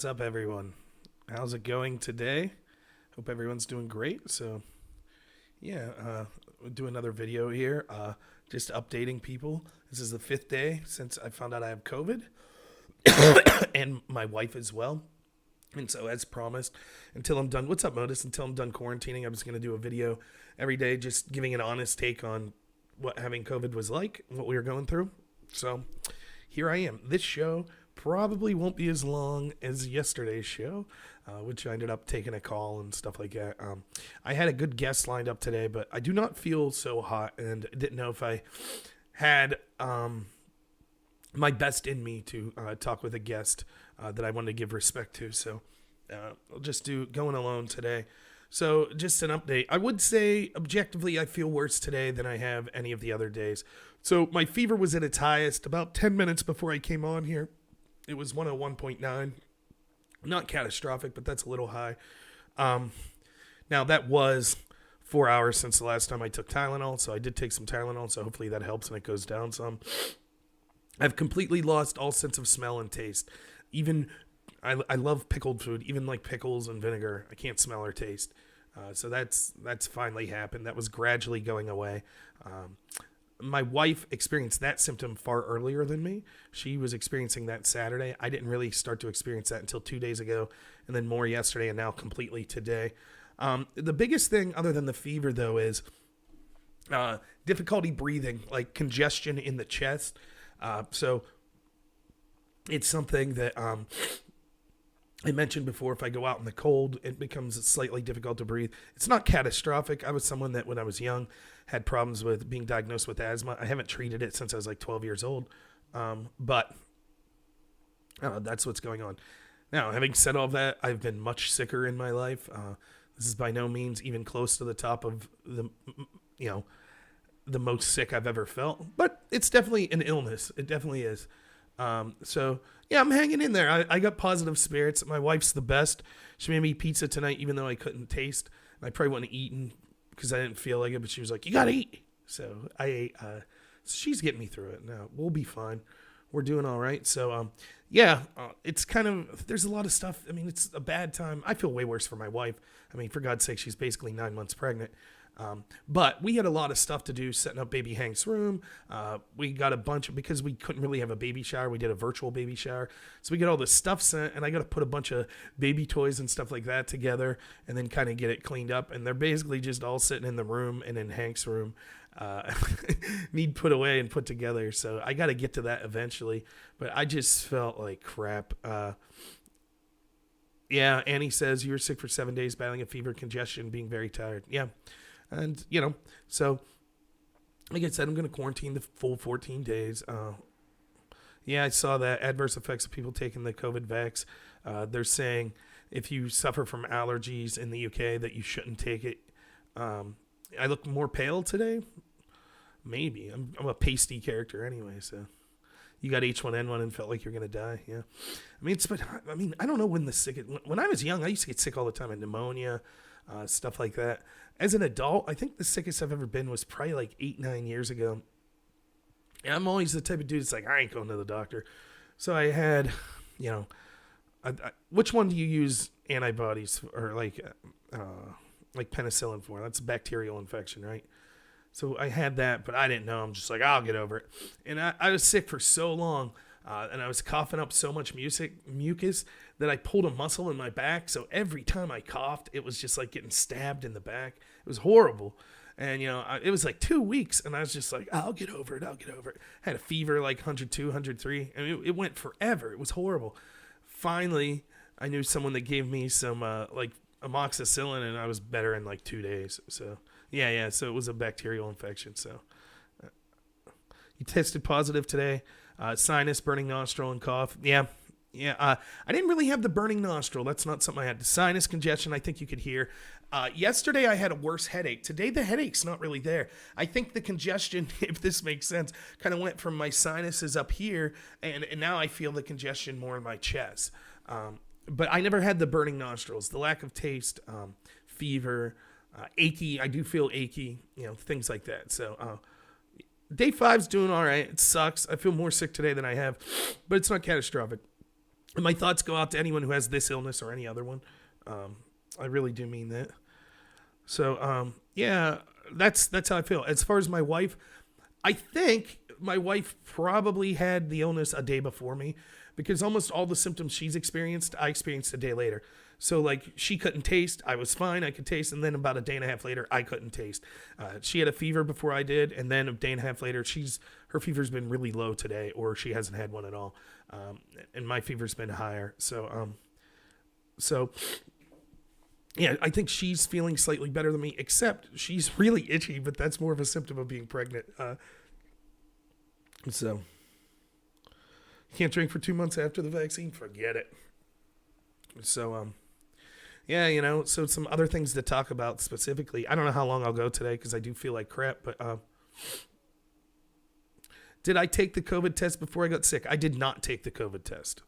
What's up, everyone? How's it going today? Hope everyone's doing great. We'll do another video here. Just updating people. This is the 5th day since I found out I have COVID, and my wife as well. And so, as promised, until I'm done, what's up, Modus? Until I'm done quarantining, I'm just going to do a video every day, just giving an honest take on what having COVID was like, what we were going through. So, here I am. This show probably won't be as long as yesterday's show, which I ended up taking a call and stuff like that. I had a good guest lined up today, but I do not feel so hot and didn't know if I had my best in me to talk with a guest that I wanted to give respect to. So I'll just do going alone today. So just an update. I would say objectively I feel worse today than I have any of the other days. So my fever was at its highest about 10 minutes before I came on here. It was 101.9. Not catastrophic, but that's a little high. Now that was 4 hours since the last time I took Tylenol, so I did take some Tylenol, so hopefully that helps and it goes down some. I've completely lost all sense of smell and taste. Even I love pickled food, even like pickles and vinegar. I can't smell or taste. So that's finally happened. That was gradually going away. My wife experienced that symptom far earlier than me. She was experiencing that Saturday. I didn't really start to experience that until 2 days ago, and then more yesterday, and now completely today. The biggest thing other than the fever, though, is difficulty breathing, like congestion in the chest. So it's something that I mentioned before. If I go out in the cold, it becomes slightly difficult to breathe. It's not catastrophic. I was someone that when I was young had problems with being diagnosed with asthma. I haven't treated it since I was like 12 years old. But that's what's going on. Now, having said all that, I've been much sicker in my life. This is by no means even close to the top of the most sick I've ever felt, but it's definitely an illness. It definitely is. So yeah, I'm hanging in there. I got positive spirits. My wife's the best. She made me pizza tonight, even though I couldn't taste. And I probably wouldn't have eaten because I didn't feel like it, but she was like, you gotta eat. So I ate, so she's getting me through it. Now we'll be fine. We're doing all right. So, it's kind of, there's a lot of stuff. I mean, it's a bad time. I feel way worse for my wife. I mean, for God's sake, she's basically 9 months pregnant. But we had a lot of stuff to do, setting up baby Hank's room. We got a bunch of, because we couldn't really have a baby shower, we did a virtual baby shower. So we get all this stuff sent, and I got to put a bunch of baby toys and stuff like that together and then kind of get it cleaned up. And they're basically just all sitting in the room and in Hank's room, need put away and put together. So I got to get to that eventually, but I just felt like crap. Yeah. Annie says you were sick for 7 days, battling a fever, congestion, being very tired. Yeah. And, so like I said, I'm going to quarantine the full 14 days. I saw that adverse effects of people taking the COVID vax. They're saying if you suffer from allergies in the UK that you shouldn't take it. I look more pale today. Maybe. I'm a pasty character anyway, so. You got H1N1 and felt like you're going to die, yeah. I don't know when the sick. When I was young, I used to get sick all the time of pneumonia, stuff like that. As an adult, I think the sickest I've ever been was probably like 8-9 years ago. And I'm always the type of dude that's like, I ain't going to the doctor. So I had, which one do you use antibodies or like penicillin for? That's a bacterial infection, right? So I had that, but I didn't know. I'm just like, I'll get over it. And I was sick for so long, and I was coughing up so much mucus that I pulled a muscle in my back. So every time I coughed, it was just like getting stabbed in the back. It was horrible. And, it was like 2 weeks, and I was just like, I'll get over it. I had a fever like 102, 103. I mean, it went forever. It was horrible. Finally, I knew someone that gave me some amoxicillin, and I was better in like 2 days. So... Yeah. So it was a bacterial infection. So you tested positive today. Sinus, burning nostril, and cough. Yeah. I didn't really have the burning nostril. That's not something I had. The sinus congestion, I think you could hear. Yesterday I had a worse headache. Today the headache's not really there. I think the congestion, if this makes sense, kind of went from my sinuses up here, and now I feel the congestion more in my chest. But I never had the burning nostrils, the lack of taste, fever. Achy, I do feel achy, things like that. So day 5's doing all right. It sucks. I feel more sick today than I have, but it's not catastrophic. And my thoughts go out to anyone who has this illness or any other one. I really do mean that. So, yeah, that's how I feel. As far as my wife, I think my wife probably had the illness a day before me, because almost all the symptoms she's experienced, I experienced a day later. So, like, she couldn't taste. I was fine. I could taste. And then about a day and a half later, I couldn't taste. She had a fever before I did. And then a day and a half later, her fever's been really low today, or she hasn't had one at all. And my fever's been higher. So, yeah, I think she's feeling slightly better than me, except she's really itchy, but that's more of a symptom of being pregnant. So, can't drink for 2 months after the vaccine? Forget it. So, yeah, so some other things to talk about specifically. I don't know how long I'll go today because I do feel like crap, but did I take the COVID test before I got sick? I did not take the COVID test.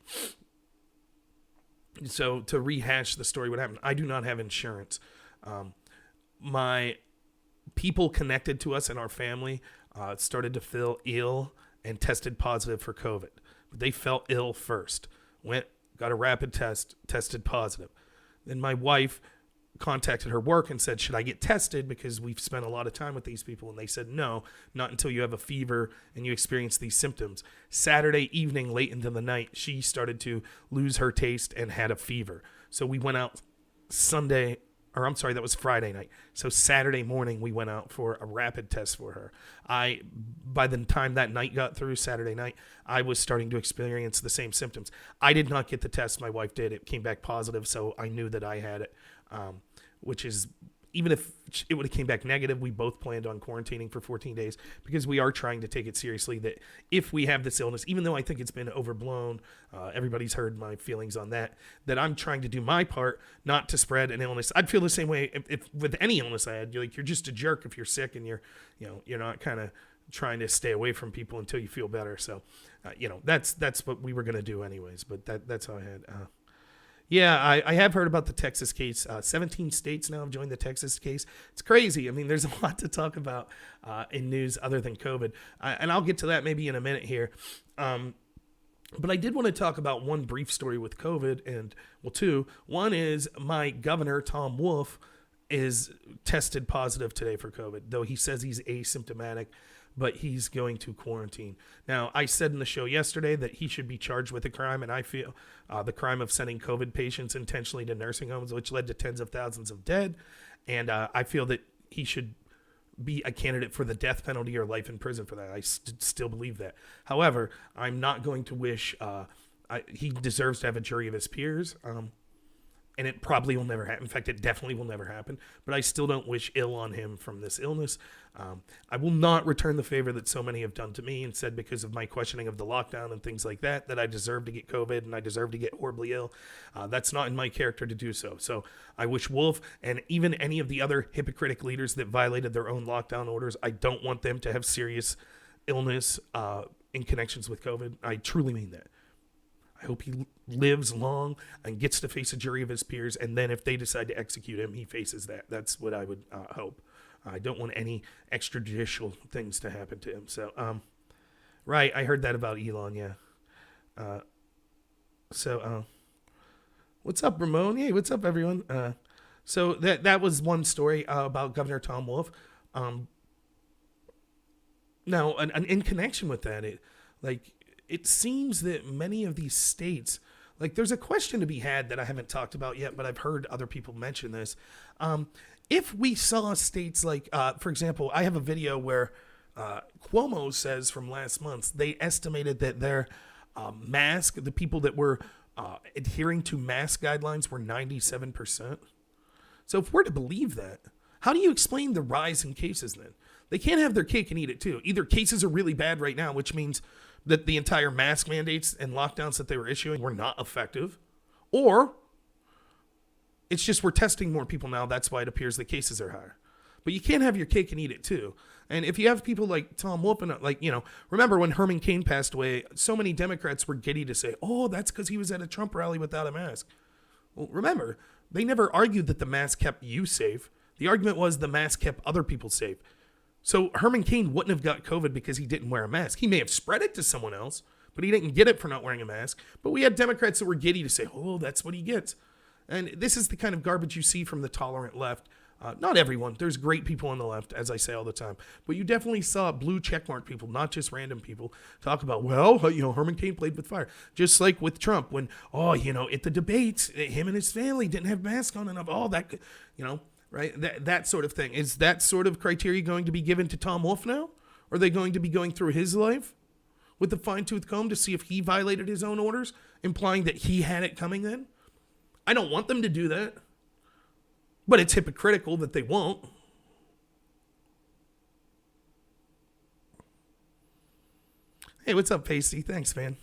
So to rehash the story, what happened? I do not have insurance. My people connected to us in our family started to feel ill and tested positive for COVID. But they felt ill first. Got a rapid test, tested positive. Then my wife contacted her work and said, should I get tested? Because we've spent a lot of time with these people. And they said, no, not until you have a fever and you experience these symptoms. Saturday evening, late into the night, she started to lose her taste and had a fever. So we went out that was Friday night. So Saturday morning, we went out for a rapid test for her. By the time that night got through, Saturday night, I was starting to experience the same symptoms. I did not get the test. My wife did. It came back positive, so I knew that I had it, which is, even if it would have came back negative, we both planned on quarantining for 14 days because we are trying to take it seriously that if we have this illness, even though I think it's been overblown, everybody's heard my feelings on that I'm trying to do my part not to spread an illness. I'd feel the same way if with any illness I had. You're just a jerk if you're sick and you're not kind of trying to stay away from people until you feel better. So, that's what we were going to do anyways, but that's how I had. Yeah, I have heard about the Texas case. 17 states now have joined the Texas case. It's crazy. I mean, there's a lot to talk about in news other than COVID. And I'll get to that maybe in a minute here. But I did want to talk about one brief story with COVID, and, well, two. One is my governor, Tom Wolf, is tested positive today for COVID, though he says he's asymptomatic, but he's going to quarantine. Now, I said in the show yesterday that he should be charged with a crime, and I feel the crime of sending COVID patients intentionally to nursing homes, which led to tens of thousands of dead. And I feel that he should be a candidate for the death penalty or life in prison for that. I still believe that. However, I'm not going to wish he deserves to have a jury of his peers. And it probably will never happen. In fact, it definitely will never happen. But I still don't wish ill on him from this illness. I will not return the favor that so many have done to me and said because of my questioning of the lockdown and things like that I deserve to get COVID and I deserve to get horribly ill. That's not in my character to do so. So I wish Wolf and even any of the other hypocritic leaders that violated their own lockdown orders, I don't want them to have serious illness in connections with COVID. I truly mean that. I hope he lives long and gets to face a jury of his peers. And then if they decide to execute him, he faces that. That's what I would hope. I don't want any extrajudicial things to happen to him. So, right. I heard that about Elon. Yeah. What's up, Ramon? Hey, what's up, everyone? So that was one story about Governor Tom Wolf. Now, in connection with that, it seems that many of these states, there's a question to be had that I haven't talked about yet, but I've heard other people mention this. If we saw states for example, I have a video where Cuomo says from last month, they estimated that their the people that were adhering to mask guidelines were 97%. So if we're to believe that, how do you explain the rise in cases then? They can't have their cake and eat it too. Either cases are really bad right now, which means that the entire mask mandates and lockdowns that they were issuing were not effective, or it's just we're testing more people now. That's why it appears the cases are higher. But you can't have your cake and eat it too. And if you have people like Tom Wolf, remember when Herman Cain passed away, so many Democrats were giddy to say, oh, that's because he was at a Trump rally without a mask. Well, remember, they never argued that the mask kept you safe. The argument was the mask kept other people safe. So Herman Cain wouldn't have got COVID because he didn't wear a mask. He may have spread it to someone else, but he didn't get it for not wearing a mask. But we had Democrats that were giddy to say, oh, that's what he gets. And this is the kind of garbage you see from the tolerant left. Not everyone. There's great people on the left, as I say all the time. But you definitely saw blue checkmark people, not just random people, talk about, well, Herman Cain played with fire. Just like with Trump when, at the debates, him and his family didn't have masks on enough. All that, right? That sort of thing. Is that sort of criteria going to be given to Tom Wolf now? Or are they going to be going through his life with a fine-tooth comb to see if he violated his own orders, implying that he had it coming then? I don't want them to do that. But it's hypocritical that they won't. Hey, what's up, Pasty? Thanks, man.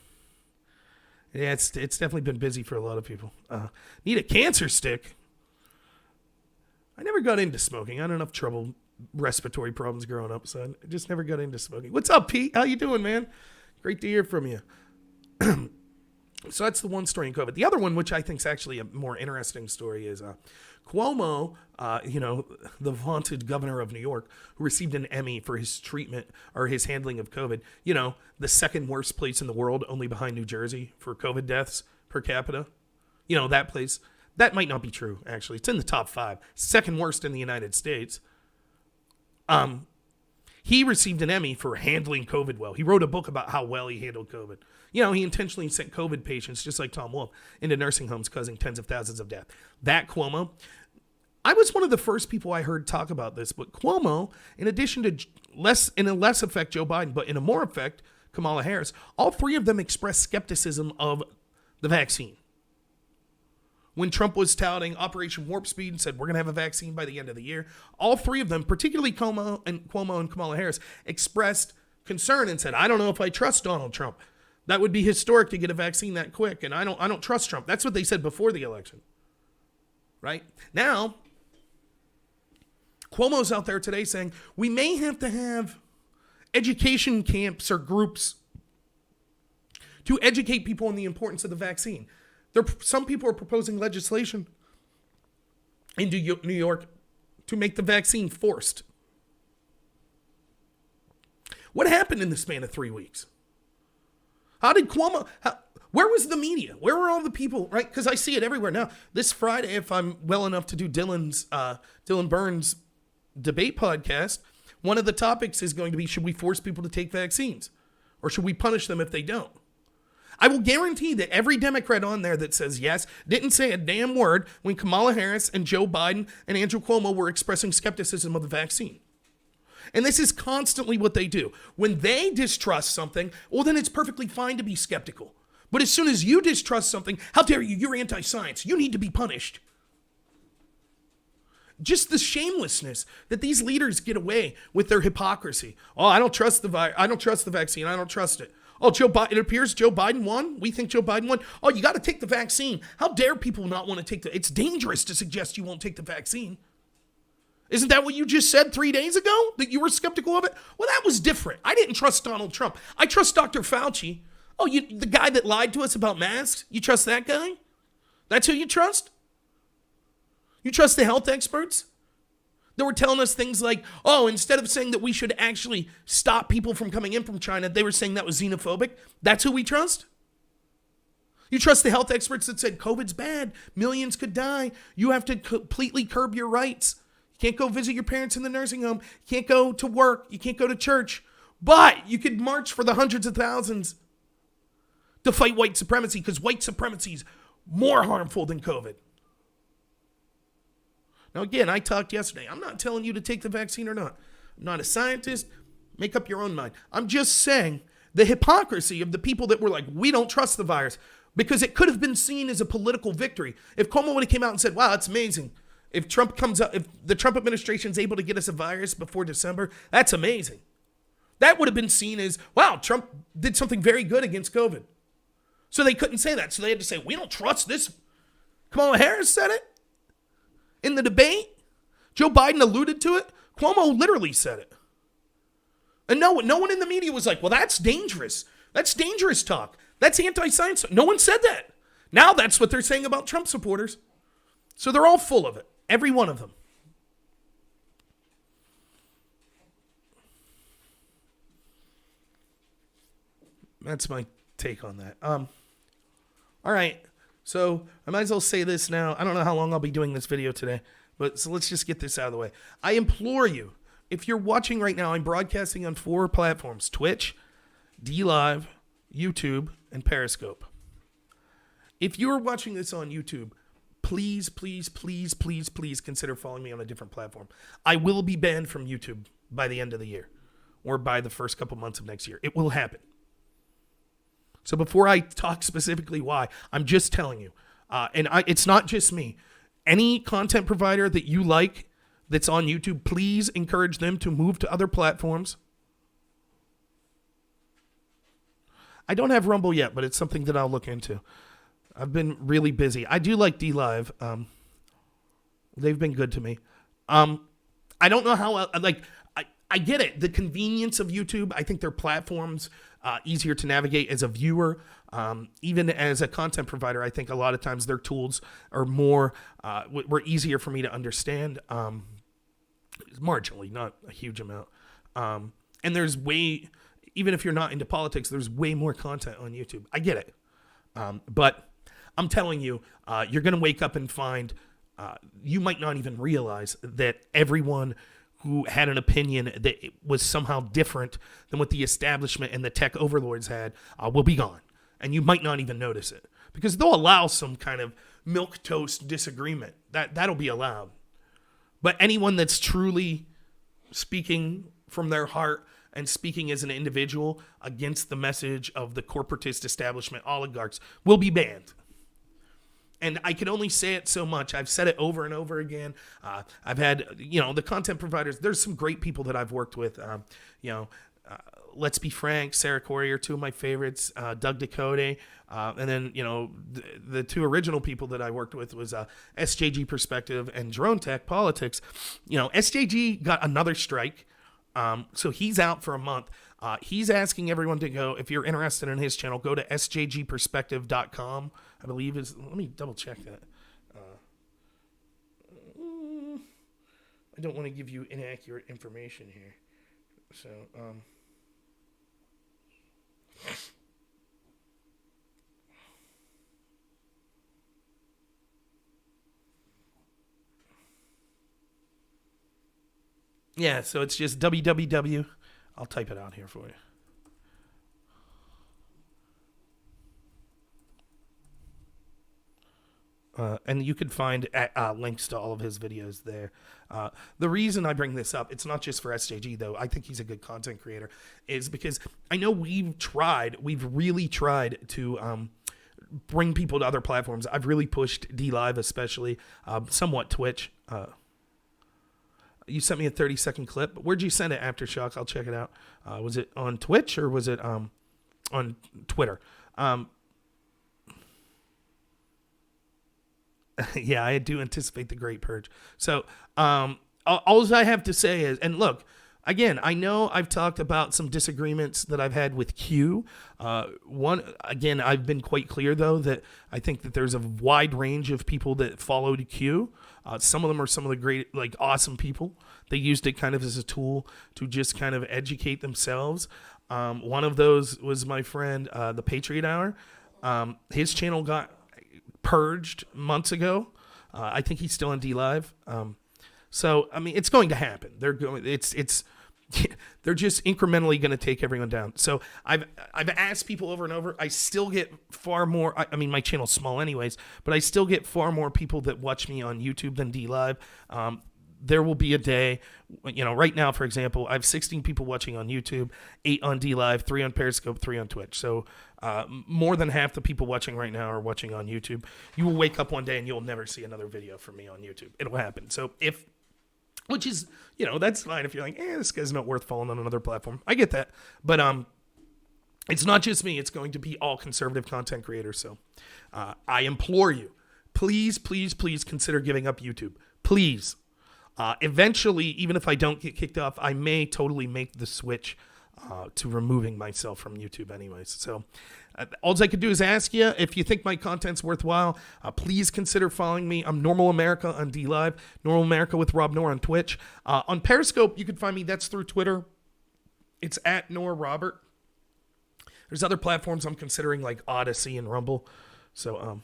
Yeah, it's definitely been busy for a lot of people. Need a cancer stick? I never got into smoking. I had enough trouble, respiratory problems growing up, so I just never got into smoking. What's up, Pete? How you doing, man? Great to hear from you. So that's the one story in COVID. The other one, which I think is actually a more interesting story, is Cuomo, the vaunted governor of New York, who received an Emmy for his treatment or his handling of COVID. The second worst place in the world, only behind New Jersey for COVID deaths per capita. That place. That might not be true, actually. It's in the top 5. Second worst in the United States. He received an Emmy for handling COVID well. He wrote a book about how well he handled COVID. He intentionally sent COVID patients, just like Tom Wolf, into nursing homes, causing tens of thousands of deaths. That Cuomo, I was one of the first people I heard talk about this, but Cuomo, in addition to in a less effect Joe Biden, but in a more effect Kamala Harris, all three of them expressed skepticism of the vaccine. When Trump was touting Operation Warp Speed and said, we're going to have a vaccine by the end of the year, all three of them, particularly Cuomo and Kamala Harris, expressed concern and said, I don't know if I trust Donald Trump. That would be historic to get a vaccine that quick, and I don't trust Trump. That's what they said before the election. Right? Now, Cuomo's out there today saying, we may have to have education camps or groups to educate people on the importance of the vaccine. Some people are proposing legislation in New York to make the vaccine forced. What happened in the span of 3 weeks? How did Cuomo... Where was the media? Where were all the people, right? Because I see it everywhere now. This Friday, if I'm well enough to do Dylan Burns' debate podcast, one of the topics is going to be, should we force people to take vaccines? Or should we punish them if they don't? I will guarantee that every Democrat on there that says yes didn't say a damn word when Kamala Harris and Joe Biden and Andrew Cuomo were expressing skepticism of the vaccine. And this is constantly what they do. When they distrust something, well, then it's perfectly fine to be skeptical. But as soon as you distrust something, how dare you? You're anti-science. You need to be punished. Just the shamelessness that these leaders get away with their hypocrisy. Oh, I don't trust the vaccine. I don't trust it. Oh, it appears Joe Biden won. We think Joe Biden won. Oh, you got to take the vaccine. How dare people not want to take it's dangerous to suggest you won't take the vaccine. Isn't that what you just said 3 days ago? That you were skeptical of it? Well, that was different. I didn't trust Donald Trump. I trust Dr. Fauci. Oh, the guy that lied to us about masks? You trust that guy? That's who you trust? You trust the health experts? They were telling us things like, oh, instead of saying that we should actually stop people from coming in from China, they were saying that was xenophobic. That's who we trust? You trust the health experts that said COVID's bad, millions could die, you have to completely curb your rights. You can't go visit your parents in the nursing home. You can't go to work. You can't go to church. But you could march for the hundreds of thousands to fight white supremacy, because white supremacy is more harmful than COVID. Now, again, I talked yesterday. I'm not telling you to take the vaccine or not. I'm not a scientist. Make up your own mind. I'm just saying the hypocrisy of the people that were like, we don't trust the virus, because it could have been seen as a political victory. If Cuomo would have came out and said, wow, it's amazing. If Trump comes up, if the Trump administration is able to get us a virus before December, that's amazing. That would have been seen as, wow, Trump did something very good against COVID. So they couldn't say that. So they had to say, we don't trust this. Kamala Harris said it in the debate. Joe Biden alluded to it. Cuomo literally said it. And no one in the media was like, well, that's dangerous. That's dangerous talk. That's anti-science. No one said that. Now that's what they're saying about Trump supporters. So they're all full of it. Every one of them. That's my take on that. All right. So I might as well say this now. I don't know how long I'll be doing this video today, but so let's just get this out of the way. I implore you, if you're watching right now, I'm broadcasting on 4 platforms: Twitch, DLive, YouTube, and Periscope. If you're watching this on YouTube, please, please, please, please, please consider following me on a different platform. I will be banned from YouTube by the end of the year or by the first couple months of next year. It will happen. So before I talk specifically why, I'm just telling you, it's not just me. Any content provider that you like that's on YouTube, please encourage them to move to other platforms. I don't have Rumble yet, but it's something that I'll look into. I've been really busy. I do like DLive. They've been good to me. I don't know how, I get it. The convenience of YouTube, I think their platforms easier to navigate as a viewer. Even as a content provider, I think a lot of times their tools are were easier for me to understand. Marginally, not a huge amount. And there's even if you're not into politics, there's way more content on YouTube. I get it. But I'm telling you, you're going to wake up and find you might not even realize that everyone who had an opinion that it was somehow different than what the establishment and the tech overlords had will be gone. And you might not even notice it because they'll allow some kind of milquetoast disagreement. That'll be allowed. But anyone that's truly speaking from their heart and speaking as an individual against the message of the corporatist establishment oligarchs will be banned. And I can only say it so much. I've said it over and over again. I've had, the content providers. There's some great people that I've worked with. Let's Be Frank, Sarah Corey are 2 of my favorites. Doug Ducote. And then, the 2 original people that I worked with was SJG Perspective and Drone Tech Politics. SJG got another strike. So he's out for a month. He's asking everyone to go, if you're interested in his channel, go to sjgperspective.com. I believe let me double check that. I don't want to give you inaccurate information here. So, yeah, so it's just www. I'll type it out here for you. And you can find links to all of his videos there. The reason I bring this up, it's not just for SJG, though. I think he's a good content creator, is because I know we've really tried to bring people to other platforms. I've really pushed DLive, especially, somewhat Twitch. You sent me a 30-second clip. Where'd you send it, Aftershock? I'll check it out. Was it on Twitch or was it on Twitter? Yeah, I do anticipate the Great Purge. So all I have to say is, and look, again, I know I've talked about some disagreements that I've had with Q. I've been quite clear, though, that I think that there's a wide range of people that followed Q. Some of them are some of the great, awesome people. They used it kind of as a tool to just kind of educate themselves. One of those was my friend, the Patriot Hour. His channel got purged months ago. I think he's still on DLive. So I mean, it's going to happen. They're just incrementally going to take everyone down. So I've asked people over and over. I still get far more. I mean, my channel's small anyways, but I still get far more people that watch me on YouTube than DLive. There will be a day, right now, for example, I have 16 people watching on YouTube, 8 on DLive, 3 on Periscope, 3 on Twitch. So more than half the people watching right now are watching on YouTube. You will wake up one day and you'll never see another video from me on YouTube. It'll happen. So which is, that's fine if you're like, this guy's not worth following on another platform. I get that. But it's not just me. It's going to be all conservative content creators. So I implore you, please, please, please consider giving up YouTube. Please. Eventually, even if I don't get kicked off, I may totally make the switch to removing myself from YouTube anyways. So all I could do is ask you, if you think my content's worthwhile, please consider following me. I'm Normal America on DLive, Normal America with Rob Noor on Twitch. On Periscope, you can find me. That's through Twitter. It's @NorRobert. There's other platforms I'm considering like Odyssey and Rumble. So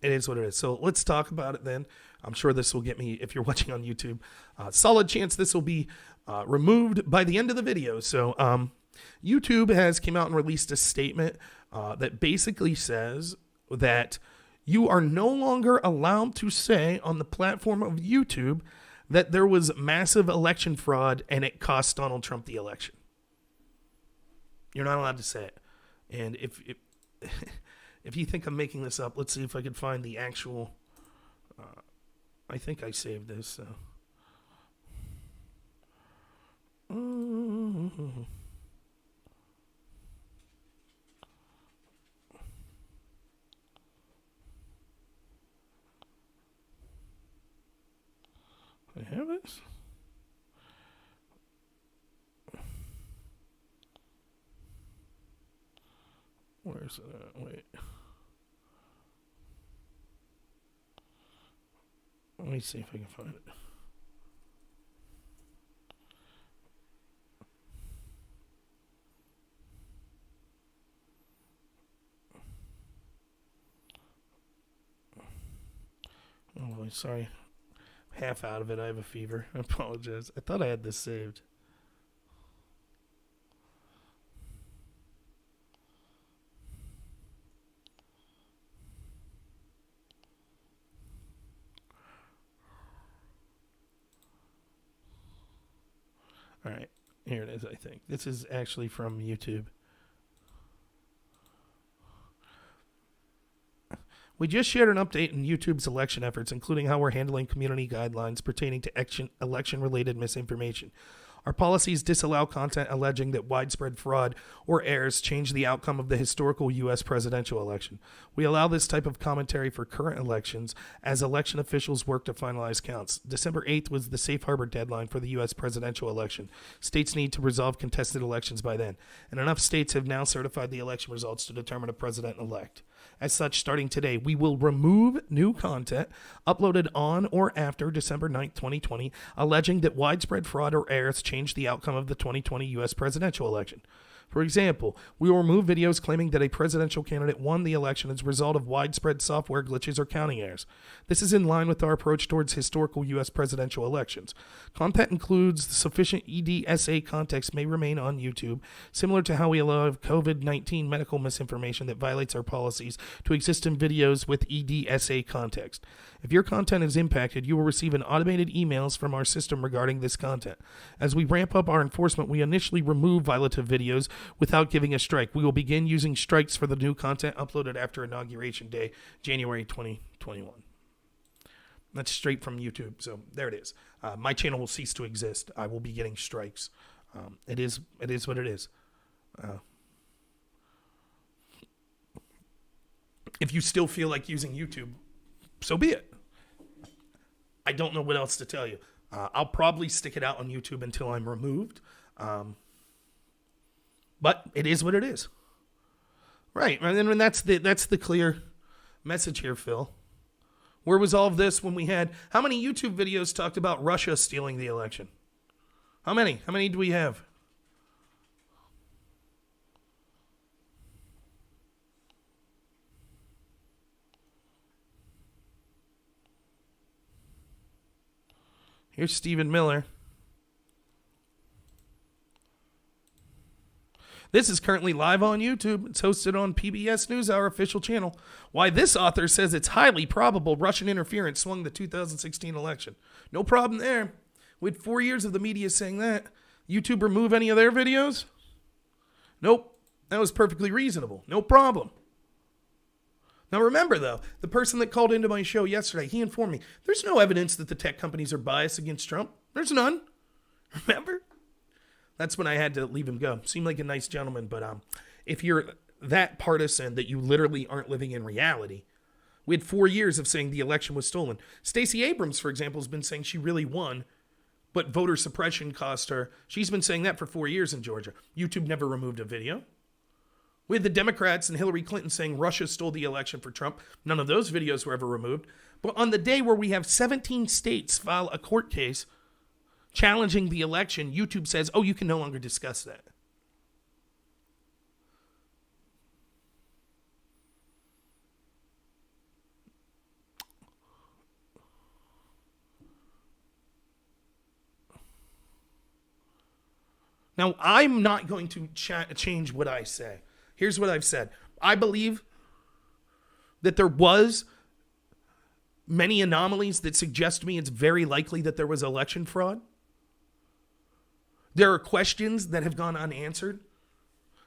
it is what it is. So let's talk about it then. I'm sure this will get me, if you're watching on YouTube, solid chance this will be removed by the end of the video. So YouTube has came out and released a statement that basically says that you are no longer allowed to say on the platform of YouTube that there was massive election fraud and it cost Donald Trump the election. You're not allowed to say it. And if you think I'm making this up, let's see if I can find the actual... I think I saved this, so... I have this? Where's it at? Wait. Let me see if I can find it. Oh, boy, sorry. Half out of it. I have a fever. I apologize. I thought I had this saved. All right. Here it is, I think. This is actually from YouTube. We just shared an update on YouTube's election efforts, including how we're handling community guidelines pertaining to election-related misinformation. Our policies disallow content alleging that widespread fraud or errors change the outcome of the historical U.S. presidential election. We allow this type of commentary for current elections as election officials work to finalize counts. December 8th was the safe harbor deadline for the U.S. presidential election. States need to resolve contested elections by then, and enough states have now certified the election results to determine a president-elect. As such, starting today, we will remove new content uploaded on or after December 9th, 2020, alleging that widespread fraud or errors changed the outcome of the 2020 U.S. presidential election. For example, we will remove videos claiming that a presidential candidate won the election as a result of widespread software glitches or counting errors. This is in line with our approach towards historical U.S. presidential elections. Content includes sufficient EDSA context may remain on YouTube, similar to how we allow COVID-19 medical misinformation that violates our policies to exist in videos with EDSA context. If your content is impacted, you will receive an automated emails from our system regarding this content. As we ramp up our enforcement, we initially remove violative videos without giving a strike. We will begin using strikes for the new content uploaded after Inauguration Day, January 2021. That's straight from YouTube. So there it is. My channel will cease to exist. I will be getting strikes. It is what it is. If you still feel like using YouTube, so be it. I don't know what else to tell you. I'll probably stick it out on YouTube until I'm removed. But it is what it is. Right. And then that's the clear message here, Phil. Where was all of this when we had... How many YouTube videos talked about Russia stealing the election? How many? How many do we have? Here's Stephen Miller. This is currently live on YouTube. It's hosted on PBS NewsHour official channel. Why this author says it's highly probable Russian interference swung the 2016 election. No problem there. We had 4 years of the media saying that. YouTube remove any of their videos? Nope. That was perfectly reasonable. No problem. Now remember, though, the person that called into my show yesterday, he informed me, there's no evidence that the tech companies are biased against Trump. There's none. Remember? That's when I had to leave him go. Seemed like a nice gentleman, but if you're that partisan that you literally aren't living in reality, we had 4 years of saying the election was stolen. Stacey Abrams, for example, has been saying she really won, but voter suppression cost her. She's been saying that for 4 years in Georgia. YouTube never removed a video. We had the Democrats and Hillary Clinton saying Russia stole the election for Trump. None of those videos were ever removed. But on the day where we have 17 states file a court case challenging the election, YouTube says, oh, you can no longer discuss that. Now, I'm not going to change what I say. Here's what I've said. I believe that there was many anomalies that suggest to me it's very likely that there was election fraud. There are questions that have gone unanswered,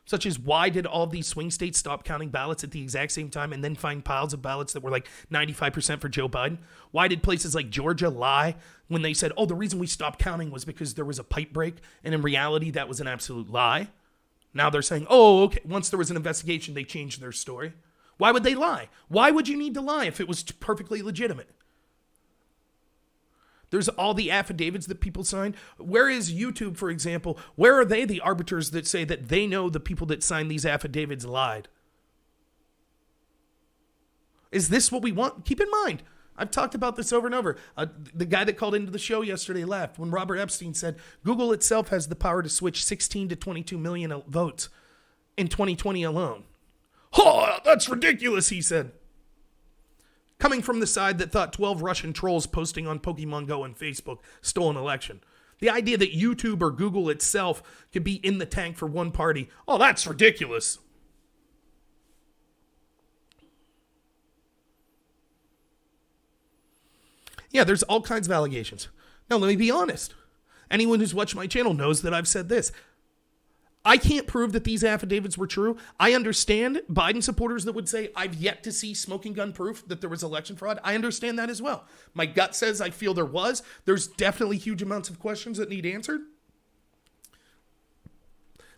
such as why did all of these swing states stop counting ballots at the exact same time and then find piles of ballots that were like 95% for Joe Biden? Why did places like Georgia lie when they said, oh, the reason we stopped counting was because there was a pipe break, and in reality, that was an absolute lie? Now they're saying, oh, okay, once there was an investigation, they changed their story. Why would they lie? Why would you need to lie if it was perfectly legitimate? There's all the affidavits that people signed. Where is YouTube, for example? Where are they, the arbiters that say that they know the people that signed these affidavits lied? Is this what we want? Keep in mind, I've talked about this over and over. The guy that called into the show yesterday laughed when Robert Epstein said Google itself has the power to switch 16 to 22 million votes in 2020 alone. Oh, that's ridiculous, he said. Coming from the side that thought 12 Russian trolls posting on Pokemon Go and Facebook stole an election. The idea that YouTube or Google itself could be in the tank for one party, oh, that's ridiculous. Yeah, there's all kinds of allegations. Now, let me be honest. Anyone who's watched my channel knows that I've said this. I can't prove that these affidavits were true. I understand Biden supporters that would say, I've yet to see smoking gun proof that there was election fraud. I understand that as well. My gut says I feel there was. There's definitely huge amounts of questions that need answered.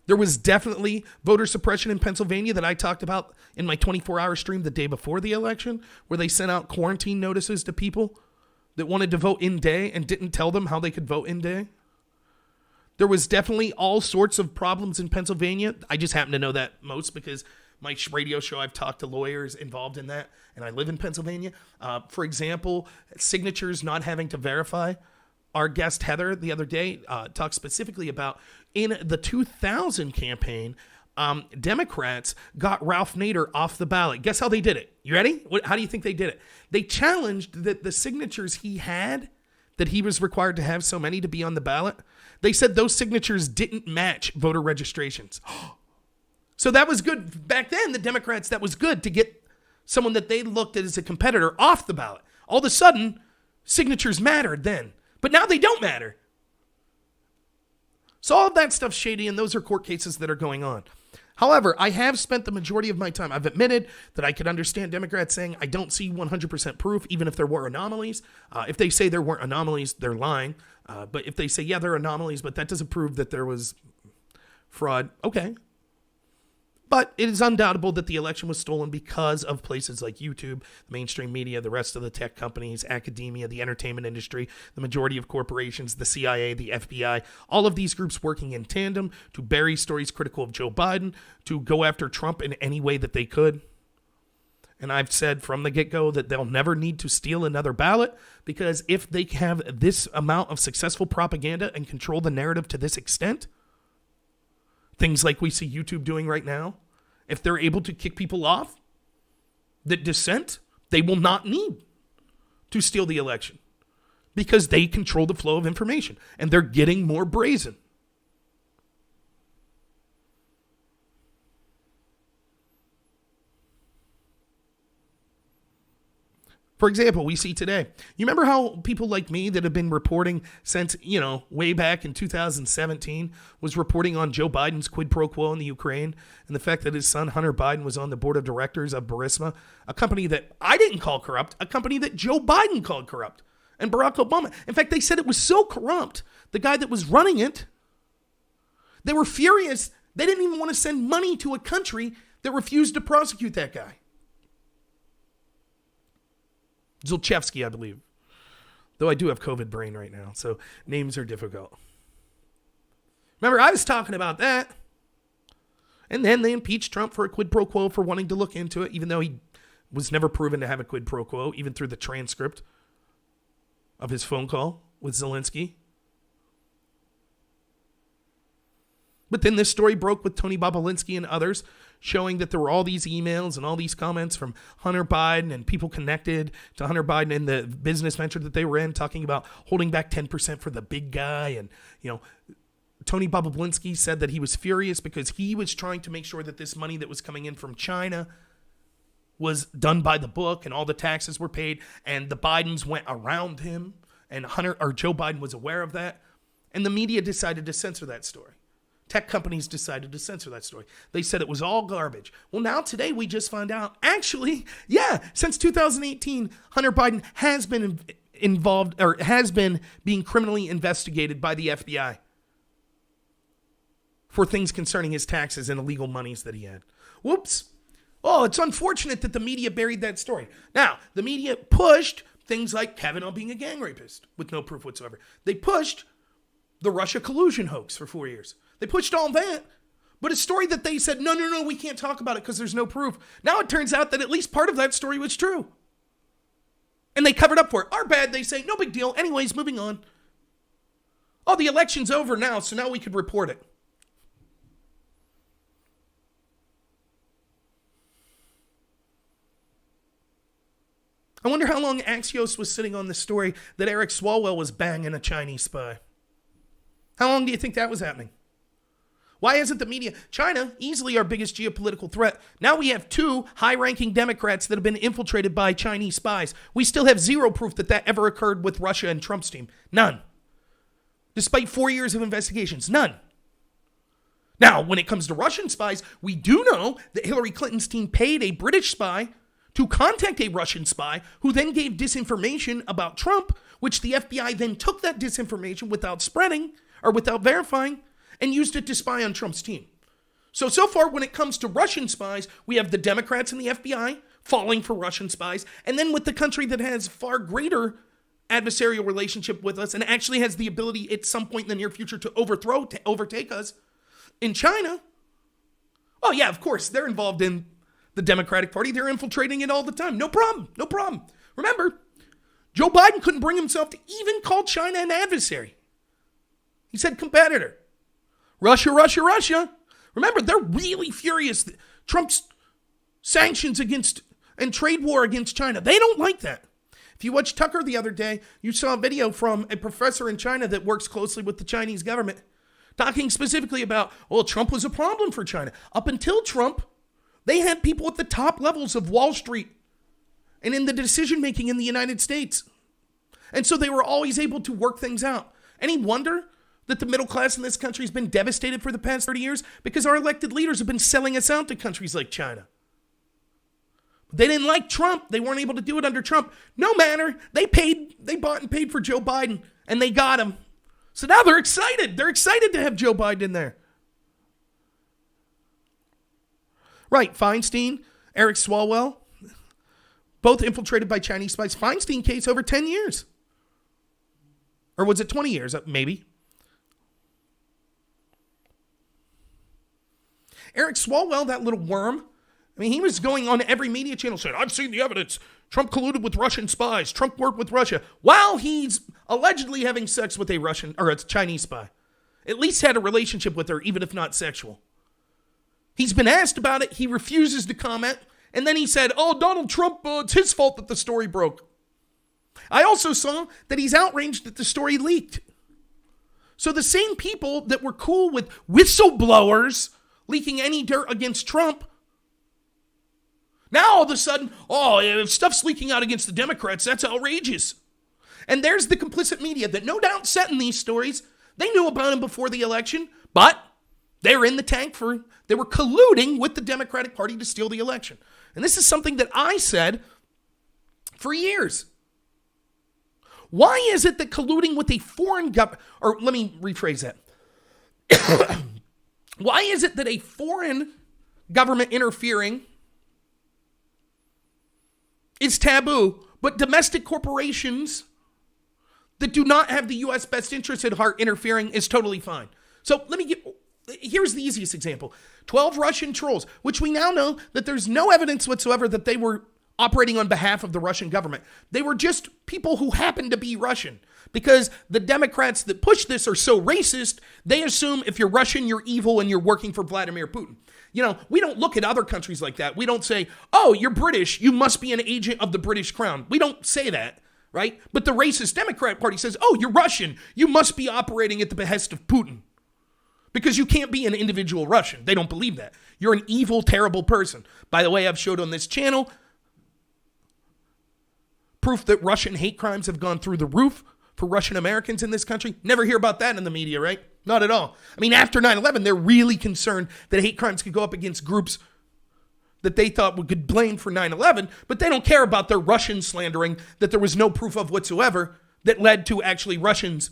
There was definitely voter suppression in Pennsylvania that I talked about in my 24-hour stream the day before the election, where they sent out quarantine notices to people that wanted to vote in day and didn't tell them how they could vote in day. There was definitely all sorts of problems in Pennsylvania. I just happen to know that most because my radio show, I've talked to lawyers involved in that, and I live in Pennsylvania. For example, signatures not having to verify. Our guest, Heather, the other day talked specifically about in the 2000 campaign, Democrats got Ralph Nader off the ballot. Guess how they did it? You ready? How do you think they did it? They challenged that the signatures he had, that he was required to have so many to be on the ballot, they said those signatures didn't match voter registrations. So that was good. Back then, the Democrats, that was good to get someone that they looked at as a competitor off the ballot. All of a sudden, signatures mattered then. But now they don't matter. So all of that stuff's shady, and those are court cases that are going on. However, I have spent the majority of my time. I've admitted that I could understand Democrats saying I don't see 100% proof, even if there were anomalies. If they say there weren't anomalies, they're lying. But if they say, yeah, there are anomalies, but that doesn't prove that there was fraud, okay. But it is undoubtable that the election was stolen because of places like YouTube, the mainstream media, the rest of the tech companies, academia, the entertainment industry, the majority of corporations, the CIA, the FBI, all of these groups working in tandem to bury stories critical of Joe Biden, to go after Trump in any way that they could. And I've said from the get-go that they'll never need to steal another ballot, because if they have this amount of successful propaganda and control the narrative to this extent, things like we see YouTube doing right now, if they're able to kick people off that dissent, they will not need to steal the election because they control the flow of information and they're getting more brazen. For example, we see today, you remember how people like me that have been reporting since, way back in 2017 was reporting on Joe Biden's quid pro quo in the Ukraine and the fact that his son Hunter Biden was on the board of directors of Burisma, a company that I didn't call corrupt, a company that Joe Biden called corrupt, and Barack Obama. In fact, they said it was so corrupt, the guy that was running it, they were furious. They didn't even want to send money to a country that refused to prosecute that guy. Zlochevsky, I believe. Though I do have COVID brain right now, so names are difficult. Remember, I was talking about that. And then they impeached Trump for a quid pro quo for wanting to look into it, even though he was never proven to have a quid pro quo, even through the transcript of his phone call with Zelensky. But then this story broke with Tony Bobolinsky and others, showing that there were all these emails and all these comments from Hunter Biden and people connected to Hunter Biden and the business venture that they were in, talking about holding back 10% for the big guy. And, Tony Bobolinsky said that he was furious because he was trying to make sure that this money that was coming in from China was done by the book and all the taxes were paid, and the Bidens went around him, and Joe Biden was aware of that, and the media decided to censor that story. Tech companies decided to censor that story. They said it was all garbage. Well, now today we just find out, actually, since 2018, Hunter Biden has been involved, or has been being criminally investigated by the FBI for things concerning his taxes and illegal monies that he had. Whoops. Oh, it's unfortunate that the media buried that story. Now, the media pushed things like Kavanaugh being a gang rapist with no proof whatsoever. They pushed the Russia collusion hoax for 4 years. They pushed all that, but a story that they said, no, we can't talk about it because there's no proof. Now it turns out that at least part of that story was true. And they covered up for it. Our bad, they say, no big deal. Anyways, moving on. Oh, the election's over now, so now we could report it. I wonder how long Axios was sitting on the story that Eric Swalwell was banging a Chinese spy. How long do you think that was happening? Why isn't the media? China, easily our biggest geopolitical threat. Now we have 2 high-ranking Democrats that have been infiltrated by Chinese spies. We still have zero proof that that ever occurred with Russia and Trump's team. None. Despite 4 years of investigations. None. Now, when it comes to Russian spies, we do know that Hillary Clinton's team paid a British spy to contact a Russian spy who then gave disinformation about Trump, which the FBI then took that disinformation without spreading or without verifying and used it to spy on Trump's team. So far, when it comes to Russian spies, we have the Democrats and the FBI falling for Russian spies. And then with the country that has far greater adversarial relationship with us and actually has the ability at some point in the near future to overtake us in China. Oh yeah, of course, they're involved in the Democratic Party. They're infiltrating it all the time. No problem. Remember, Joe Biden couldn't bring himself to even call China an adversary. He said competitor. Russia. Remember, they're really furious. Trump's sanctions against and trade war against China, they don't like that. If you watched Tucker the other day, you saw a video from a professor in China that works closely with the Chinese government, talking specifically about, Trump was a problem for China. Up until Trump, they had people at the top levels of Wall Street and in the decision-making in the United States. And so they were always able to work things out. Any wonder that the middle class in this country has been devastated for the past 30 years? Because our elected leaders have been selling us out to countries like China. They didn't like Trump. They weren't able to do it under Trump. No matter. They bought and paid for Joe Biden, and they got him. So now they're excited. They're excited to have Joe Biden in there. Right, Feinstein, Eric Swalwell, both infiltrated by Chinese spies. Feinstein case over 10 years. Or was it 20 years? Maybe. Eric Swalwell, that little worm, he was going on every media channel saying, I've seen the evidence. Trump colluded with Russian spies. Trump worked with Russia. While he's allegedly having sex with a Chinese spy. At least had a relationship with her, even if not sexual. He's been asked about it. He refuses to comment. And then he said, Donald Trump, it's his fault that the story broke. I also saw that he's outraged that the story leaked. So the same people that were cool with whistleblowers leaking any dirt against Trump, now all of a sudden, if stuff's leaking out against the Democrats, that's outrageous. And there's the complicit media that no doubt set in these stories. They knew about him before the election, but they're in the tank they were colluding with the Democratic Party to steal the election. And this is something that I said for years. Why is it that colluding with a foreign government, or let me rephrase that. Why is it that a foreign government interfering is taboo, but domestic corporations that do not have the U.S. best interest at heart interfering is totally fine? So here's the easiest example. 12 Russian trolls, which we now know that there's no evidence whatsoever that they were operating on behalf of the Russian government. They were just people who happened to be Russian. Because the Democrats that push this are so racist, they assume if you're Russian, you're evil and you're working for Vladimir Putin. We don't look at other countries like that. We don't say, oh, you're British, you must be an agent of the British crown. We don't say that, right? But the racist Democrat Party says, oh, you're Russian, you must be operating at the behest of Putin. Because you can't be an individual Russian. They don't believe that. You're an evil, terrible person. By the way, I've showed on this channel proof that Russian hate crimes have gone through the roof for Russian Americans in this country. Never hear about that in the media, right? Not at all. I mean, after 9/11, they're really concerned that hate crimes could go up against groups that they thought we could blame for 9/11, but they don't care about their Russian slandering that there was no proof of whatsoever that led to actually Russians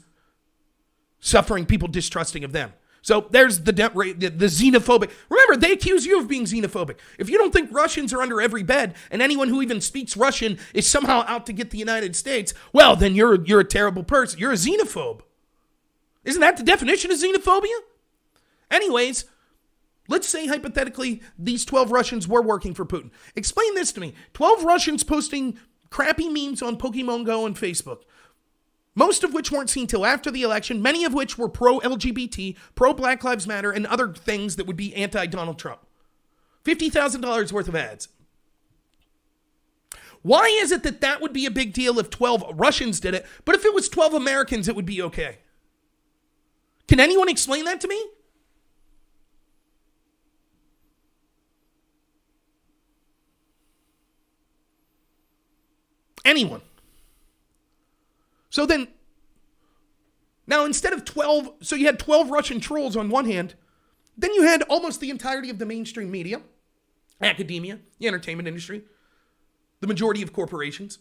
suffering, people distrusting of them. So there's the xenophobic. Remember, they accuse you of being xenophobic. If you don't think Russians are under every bed and anyone who even speaks Russian is somehow out to get the United States, well, then you're a terrible person. You're a xenophobe. Isn't that the definition of xenophobia? Anyways, let's say hypothetically these 12 Russians were working for Putin. Explain this to me. 12 Russians posting crappy memes on Pokemon Go and Facebook. Most of which weren't seen till after the election, many of which were pro-LGBT, pro-Black Lives Matter, and other things that would be anti-Donald Trump. $50,000 worth of ads. Why is it that would be a big deal if 12 Russians did it, but if it was 12 Americans, it would be okay? Can anyone explain that to me? Anyone? So then, now instead of 12, so you had 12 Russian trolls on one hand, then you had almost the entirety of the mainstream media, academia, the entertainment industry, the majority of corporations,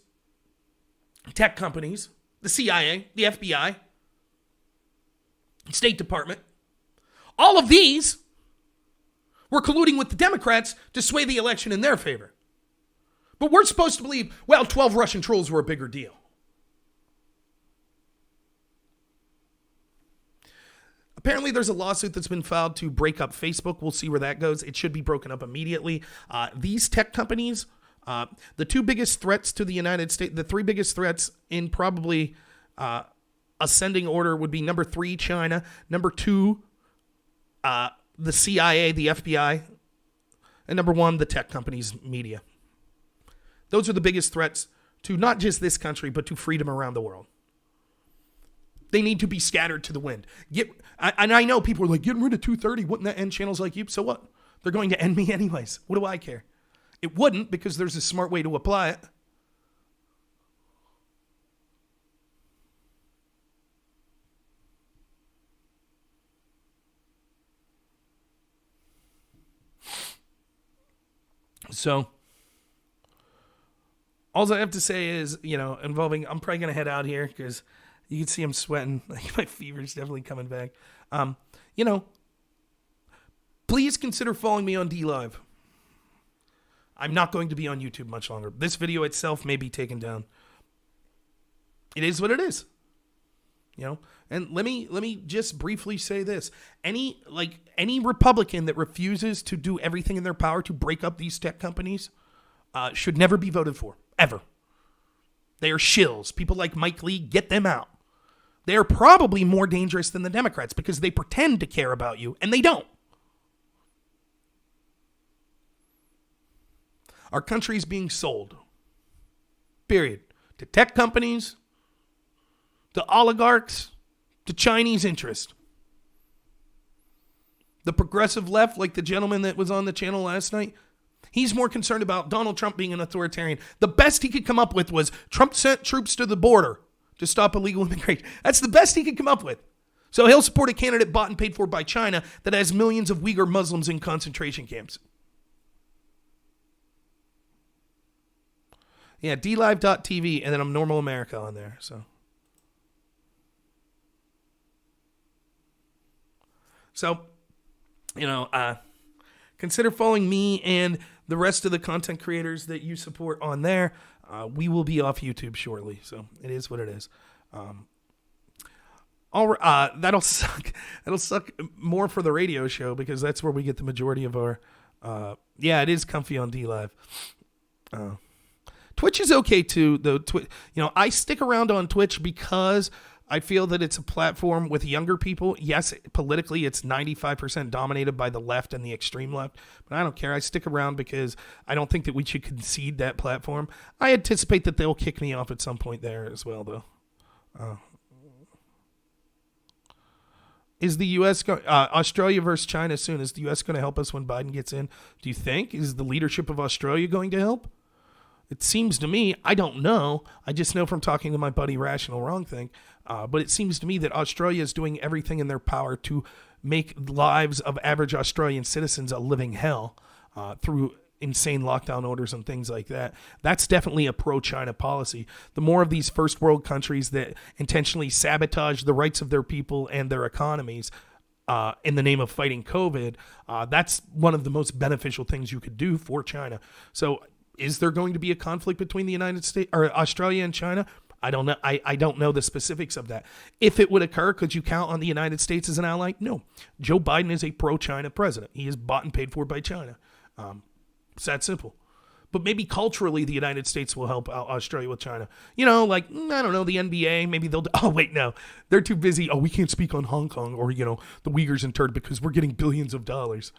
tech companies, the CIA, the FBI, State Department. All of these were colluding with the Democrats to sway the election in their favor. But we're supposed to believe, well, 12 Russian trolls were a bigger deal. Apparently, there's a lawsuit that's been filed to break up Facebook. We'll see where that goes. It should be broken up immediately. These tech companies, the two biggest threats to the United States, the three biggest threats in probably ascending order would be number 3, China, number 2, the CIA, the FBI, and number 1, the tech companies' media. Those are the biggest threats to not just this country, but to freedom around the world. They need to be scattered to the wind. And I know people are like, getting rid of 230, wouldn't that end channels like you? So what? They're going to end me anyways. What do I care? It wouldn't, because there's a smart way to apply it. So, all I have to say is, involving, I'm probably going to head out here because you can see I'm sweating. Like, my fever's definitely coming back. Please consider following me on DLive. I'm not going to be on YouTube much longer. This video itself may be taken down. It is what it is. And let me just briefly say this. Any Republican that refuses to do everything in their power to break up these tech companies should never be voted for, ever. They are shills. People like Mike Lee, get them out. They are probably more dangerous than the Democrats because they pretend to care about you, and they don't. Our country is being sold. Period. To tech companies, to oligarchs, to Chinese interest. The progressive left, like the gentleman that was on the channel last night, he's more concerned about Donald Trump being an authoritarian. The best he could come up with was Trump sent troops to the border to stop illegal immigration. That's the best he could come up with. So he'll support a candidate bought and paid for by China that has millions of Uyghur Muslims in concentration camps. Yeah, DLive.tv, and then I'm Normal America on there. So, consider following me and the rest of the content creators that you support on there. We will be off YouTube shortly, so it is what it is. That'll suck. That'll suck more for the radio show because that's where we get the majority of our. Yeah, it is comfy on DLive. Twitch is okay too, though. I stick around on Twitch because I feel that it's a platform with younger people. Yes, politically, it's 95% dominated by the left and the extreme left, but I don't care. I stick around because I don't think that we should concede that platform. I anticipate that they'll kick me off at some point there as well, though. Is the U.S. Australia versus China soon? Is the U.S. going to help us when Biden gets in? Do you think? Is the leadership of Australia going to help? It seems to me, I don't know. I just know from talking to my buddy Rational Wrong Thing, but it seems to me that Australia is doing everything in their power to make lives of average Australian citizens a living hell through insane lockdown orders and things like that. That's definitely a pro-China policy. The more of these first world countries that intentionally sabotage the rights of their people and their economies in the name of fighting COVID, that's one of the most beneficial things you could do for China. So is there going to be a conflict between the United States or Australia and China? I don't know. I don't know the specifics of that. If it would occur, could you count on the United States as an ally? No. Joe Biden is a pro-China president. He is bought and paid for by China. It's that simple. But maybe culturally, the United States will help out Australia with China. I don't know, the NBA, maybe they'll... Oh, wait, no. They're too busy. Oh, we can't speak on Hong Kong or, the Uyghurs in Turkey because we're getting billions of dollars.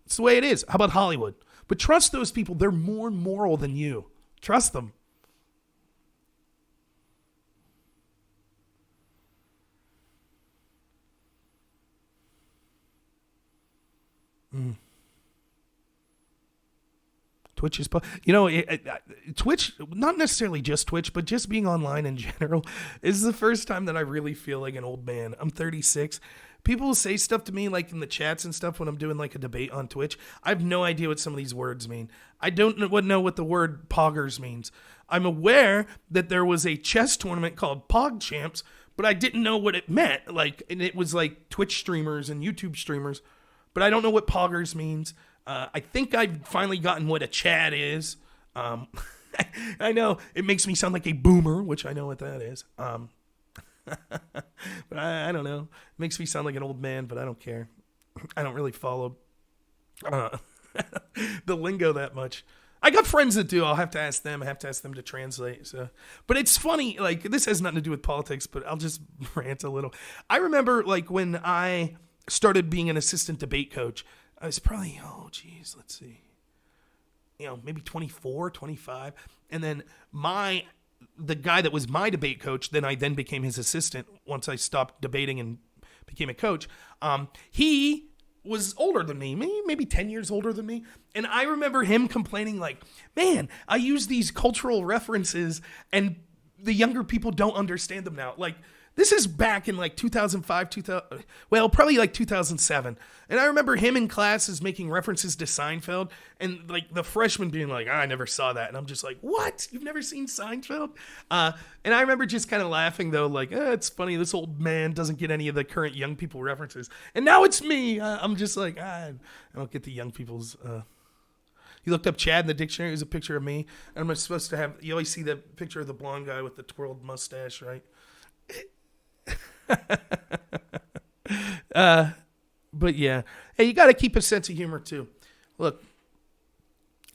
It's the way it is. How about Hollywood? But trust those people. They're more moral than you. Trust them. Twitch is, Twitch, not necessarily just Twitch, but just being online in general is the first time that I really feel like an old man. I'm 36. People will say stuff to me like in the chats and stuff when I'm doing like a debate on Twitch. I have no idea what some of these words mean. I don't know what the word poggers means. I'm aware that there was a chess tournament called Pog Champs, but I didn't know what it meant. And it was like Twitch streamers and YouTube streamers, but I don't know what poggers means. I think I've finally gotten what a Chad is. I know it makes me sound like a boomer, which I know what that is. But I don't know. It makes me sound like an old man, but I don't care. I don't really follow the lingo that much. I got friends that do. I'll have to ask them. I have to ask them to translate. So, but it's funny. This has nothing to do with politics, but I'll just rant a little. I remember when I started being an assistant debate coach. I was probably, let's see, maybe 24, 25. And then the guy that was my debate coach, I then became his assistant once I stopped debating and became a coach. He was older than me, maybe 10 years older than me. And I remember him complaining man, I use these cultural references and the younger people don't understand them now. This is back in 2005, probably 2007. And I remember him in classes making references to Seinfeld and the freshmen being I never saw that. And I'm just what? You've never seen Seinfeld? And I remember just kind of laughing though, it's funny. This old man doesn't get any of the current young people references. And now it's me. I'm just I don't get the young people's, You looked up Chad in the dictionary. It was a picture of me. And I'm supposed to have, you always see the picture of the blonde guy with the twirled mustache, right? But yeah, hey, you got to keep a sense of humor too. Look,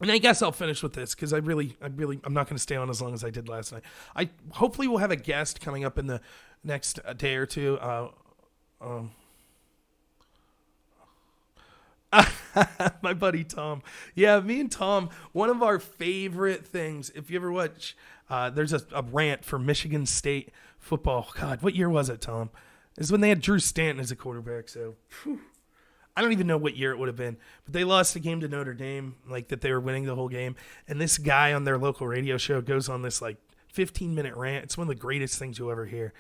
and I guess I'll finish with this because I'm not going to stay on as long as I did last night. I hopefully will have a guest coming up in the next day or two. My buddy Tom. Yeah, me and Tom, one of our favorite things, if you ever watch, there's a rant for Michigan State football. God, what year was it, Tom? It's when they had Drew Stanton as a quarterback, so I don't even know what year it would have been. But they lost the game to Notre Dame, that they were winning the whole game. And this guy on their local radio show goes on this 15-minute rant. It's one of the greatest things you'll ever hear.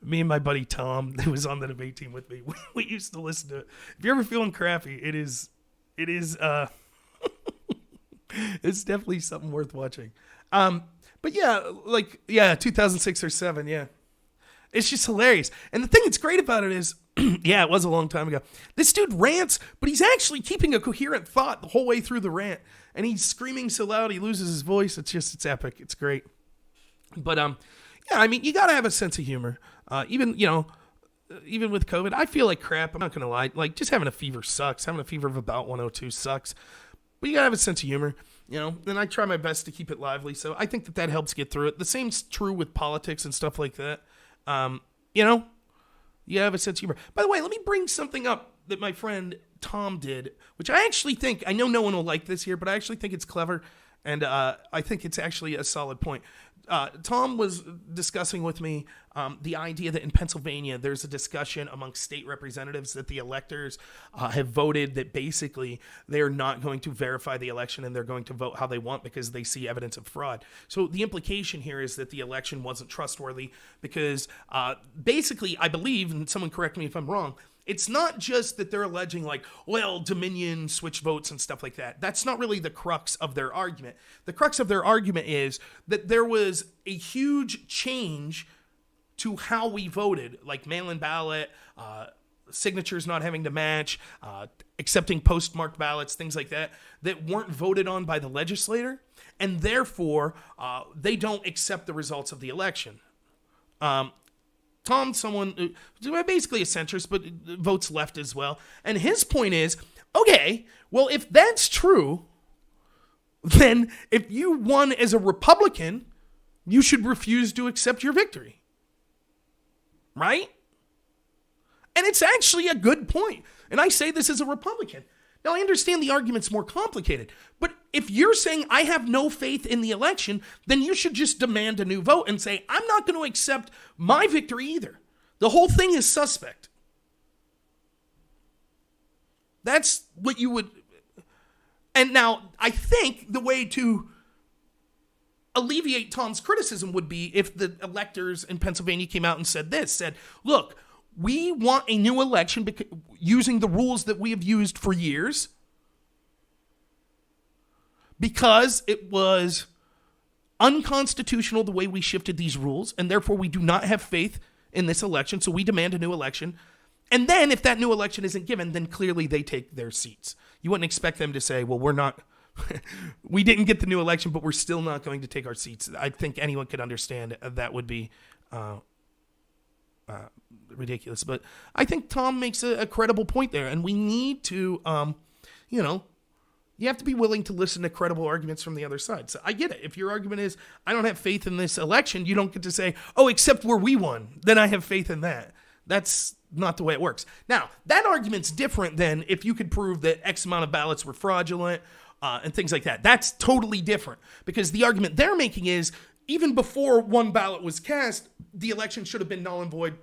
Me and my buddy Tom, who was on the debate team with me, we used to listen to it. If you're ever feeling crappy, it is it's definitely something worth watching. But yeah, 2006 or 7, yeah. It's just hilarious. And the thing that's great about it is, yeah, it was a long time ago. This dude rants, but he's actually keeping a coherent thought the whole way through the rant. And he's screaming so loud he loses his voice. It's epic. It's great. But, yeah, I mean, you got to have a sense of humor. Even with COVID, I feel like crap. I'm not going to lie. Just having a fever sucks. Having a fever of about 102 sucks. But you got to have a sense of humor. and I try my best to keep it lively. So I think that helps get through it. The same's true with politics and stuff like that. You have a sense of humor. By the way, let me bring something up that my friend Tom did, which I actually think, I know no one will like this here, but I actually think it's clever, and I think it's actually a solid point. Tom was discussing with me the idea that in Pennsylvania, there's a discussion among state representatives that the electors have voted that basically they're not going to verify the election and they're going to vote how they want because they see evidence of fraud. So the implication here is that the election wasn't trustworthy because basically, I believe, and someone correct me if I'm wrong, it's not just that they're alleging Dominion switch votes and stuff like that. That's not really the crux of their argument. The crux of their argument is that there was a huge change to how we voted, like mail-in ballot, signatures not having to match, accepting postmarked ballots, things like that weren't voted on by the legislator, and therefore they don't accept the results of the election. Tom's someone basically a centrist, but votes left as well. And his point is, okay, well, if that's true, then if you won as a Republican, you should refuse to accept your victory. Right? And it's actually a good point. And I say this as a Republican. Now, I understand the argument's more complicated, but if you're saying I have no faith in the election, then you should just demand a new vote and say, I'm not going to accept my victory either. The whole thing is suspect. That's what you would... And now, I think the way to alleviate Tom's criticism would be if the electors in Pennsylvania came out and said, look, we want a new election using the rules that we have used for years because it was unconstitutional the way we shifted these rules, and therefore we do not have faith in this election, so we demand a new election. And then if that new election isn't given, then clearly they take their seats. You wouldn't expect them to say, well, we're not... we didn't get the new election, but we're still not going to take our seats. I think anyone could understand that would be... ridiculous, but I think Tom makes a credible point there, and we need to, you have to be willing to listen to credible arguments from the other side. So I get it. If your argument is, I don't have faith in this election, you don't get to say, oh, except where we won, then I have faith in that. That's not the way it works. Now, that argument's different than if you could prove that X amount of ballots were fraudulent and things like that. That's totally different, because the argument they're making is, even before one ballot was cast, the election should have been null and void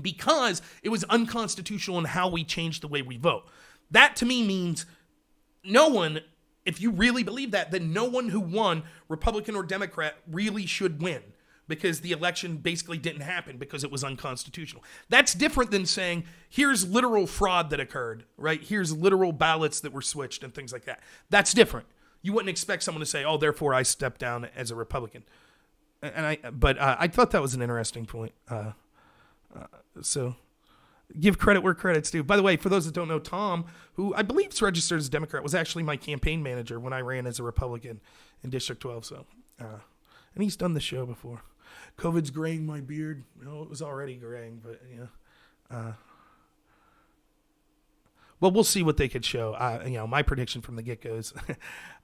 because it was unconstitutional in how we changed the way we vote. That to me means no one, if you really believe that, then no one who won, Republican or Democrat, really should win because the election basically didn't happen because it was unconstitutional. That's different than saying, here's literal fraud that occurred, right? Here's literal ballots that were switched and things like that. That's different. You wouldn't expect someone to say, oh, therefore I stepped down as a Republican. But I thought that was an interesting point. So give credit where credit's due. By the way, for those that don't know, Tom, who I believe is registered as a Democrat, was actually my campaign manager when I ran as a Republican in District 12. So, and he's done the show before. COVID's graying my beard. No, it was already graying, but yeah. Well, we'll see what they could show. My prediction from the get-go is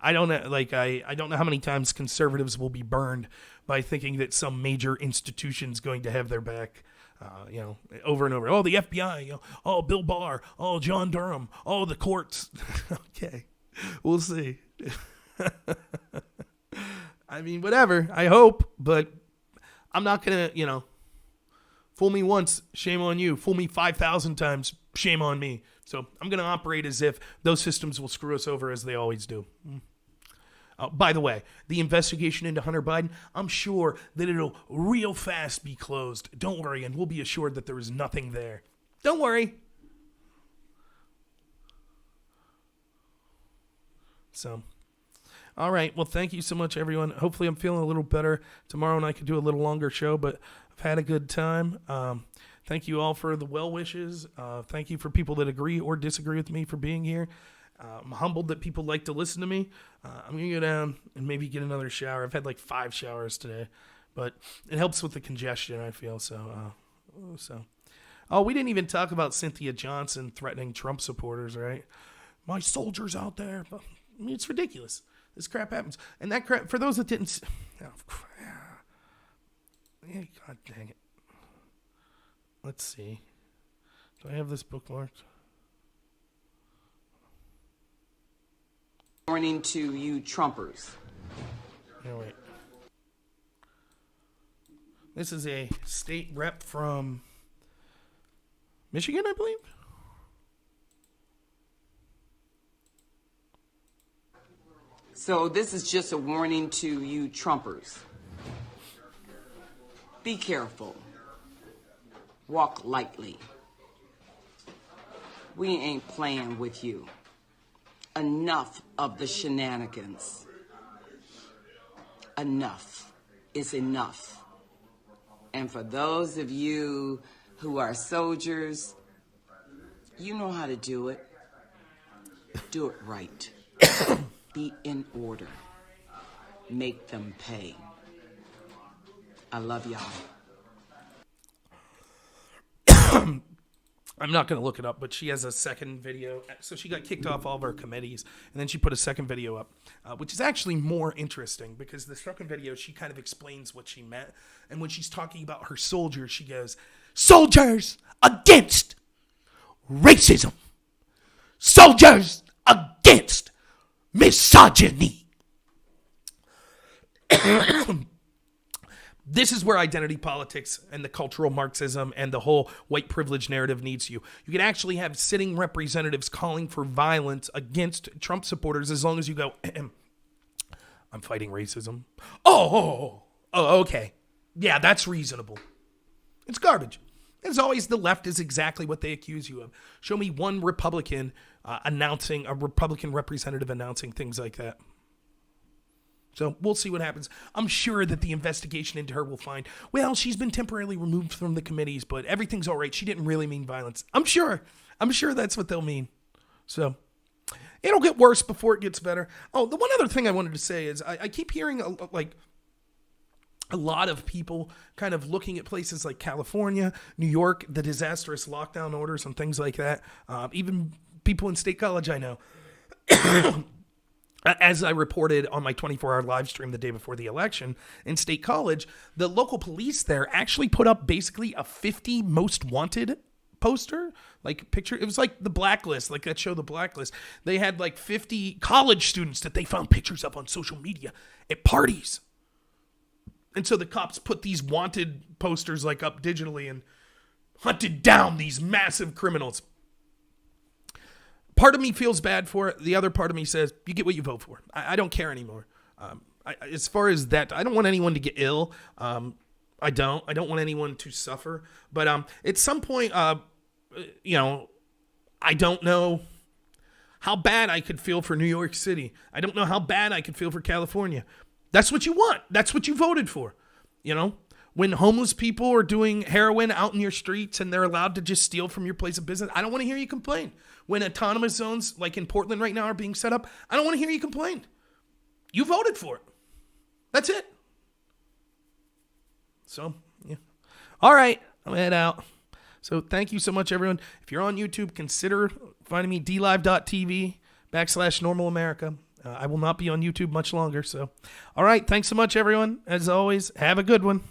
I don't know. I don't know how many times conservatives will be burned by thinking that some major institution's going to have their back. Over and over. Oh, the FBI. Oh, Bill Barr. Oh, John Durham. Oh, the courts. Okay, we'll see. I mean, whatever. I hope, but I'm not gonna. Fool me once, shame on you. Fool me 5,000 times, shame on me. So I'm going to operate as if those systems will screw us over as they always do. By the way, the investigation into Hunter Biden, I'm sure that it'll real fast be closed. Don't worry, and we'll be assured that there is nothing there. Don't worry. So, all right. Well, thank you so much, everyone. Hopefully I'm feeling a little better tomorrow and I can do a little longer show, but I've had a good time. Thank you all for the well wishes. Thank you for people that agree or disagree with me for being here. I'm humbled that people like to listen to me. I'm going to go down and maybe get another shower. I've had like 5 showers today, but it helps with the congestion, I feel. Oh, we didn't even talk about Cynthia Johnson threatening Trump supporters, right? My soldiers out there. But, I mean, it's ridiculous. This crap happens. And that crap, for those that didn't, oh, God dang it. Let's see. Do I have this bookmarked? Warning to you Trumpers. No, wait. This is a state rep from Michigan, I believe. So this is just a warning to you Trumpers. Be careful. Walk lightly. We ain't playing with you. Enough of the shenanigans. Enough is enough. And for those of you who are soldiers, you know how to do it. Do it right. Be in order. Make them pay. I love y'all. I'm not going to look it up, but she has a second video. So she got kicked off all of our committees, and then she put a second video up, which is actually more interesting because the second video, she kind of explains what she meant. And when she's talking about her soldiers, she goes, soldiers against racism. Soldiers against misogyny. This is where identity politics and the cultural Marxism and the whole white privilege narrative needs you. You can actually have sitting representatives calling for violence against Trump supporters as long as you go, I'm fighting racism. Oh, okay. Yeah, that's reasonable. It's garbage. As always, the left is exactly what they accuse you of. Show me one Republican announcing, a Republican representative announcing things like that. So we'll see what happens. I'm sure that the investigation into her will find, well, she's been temporarily removed from the committees, but everything's all right. She didn't really mean violence. I'm sure that's what they'll mean. So it'll get worse before it gets better. Oh, the one other thing I wanted to say is I keep hearing a lot of people kind of looking at places like California, New York, the disastrous lockdown orders and things like that. Even people in State College I know. As I reported on my 24-hour live stream the day before the election in State College, the local police there actually put up basically a 50 most wanted poster, like picture. It was like the blacklist, like that show, The Blacklist. They had like 50 college students that they found pictures of on social media at parties. And so the cops put these wanted posters like up digitally and hunted down these massive criminals. Part of me feels bad for it. The other part of me says, you get what you vote for. I don't care anymore. As far as that, I don't want anyone to get ill. I don't want anyone to suffer. But at some point, I don't know how bad I could feel for New York City. I don't know how bad I could feel for California. That's what you want. That's what you voted for. You know, when homeless people are doing heroin out in your streets and they're allowed to just steal from your place of business, I don't want to hear you complain. When autonomous zones like in Portland right now are being set up, I don't want to hear you complain. You voted for it. That's it. So, yeah. All right, I'm head out. So thank you so much, everyone. If you're on YouTube, consider finding me dlive.tv/normalamerica. I will not be on YouTube much longer. So, all right, thanks so much, everyone. As always, have a good one.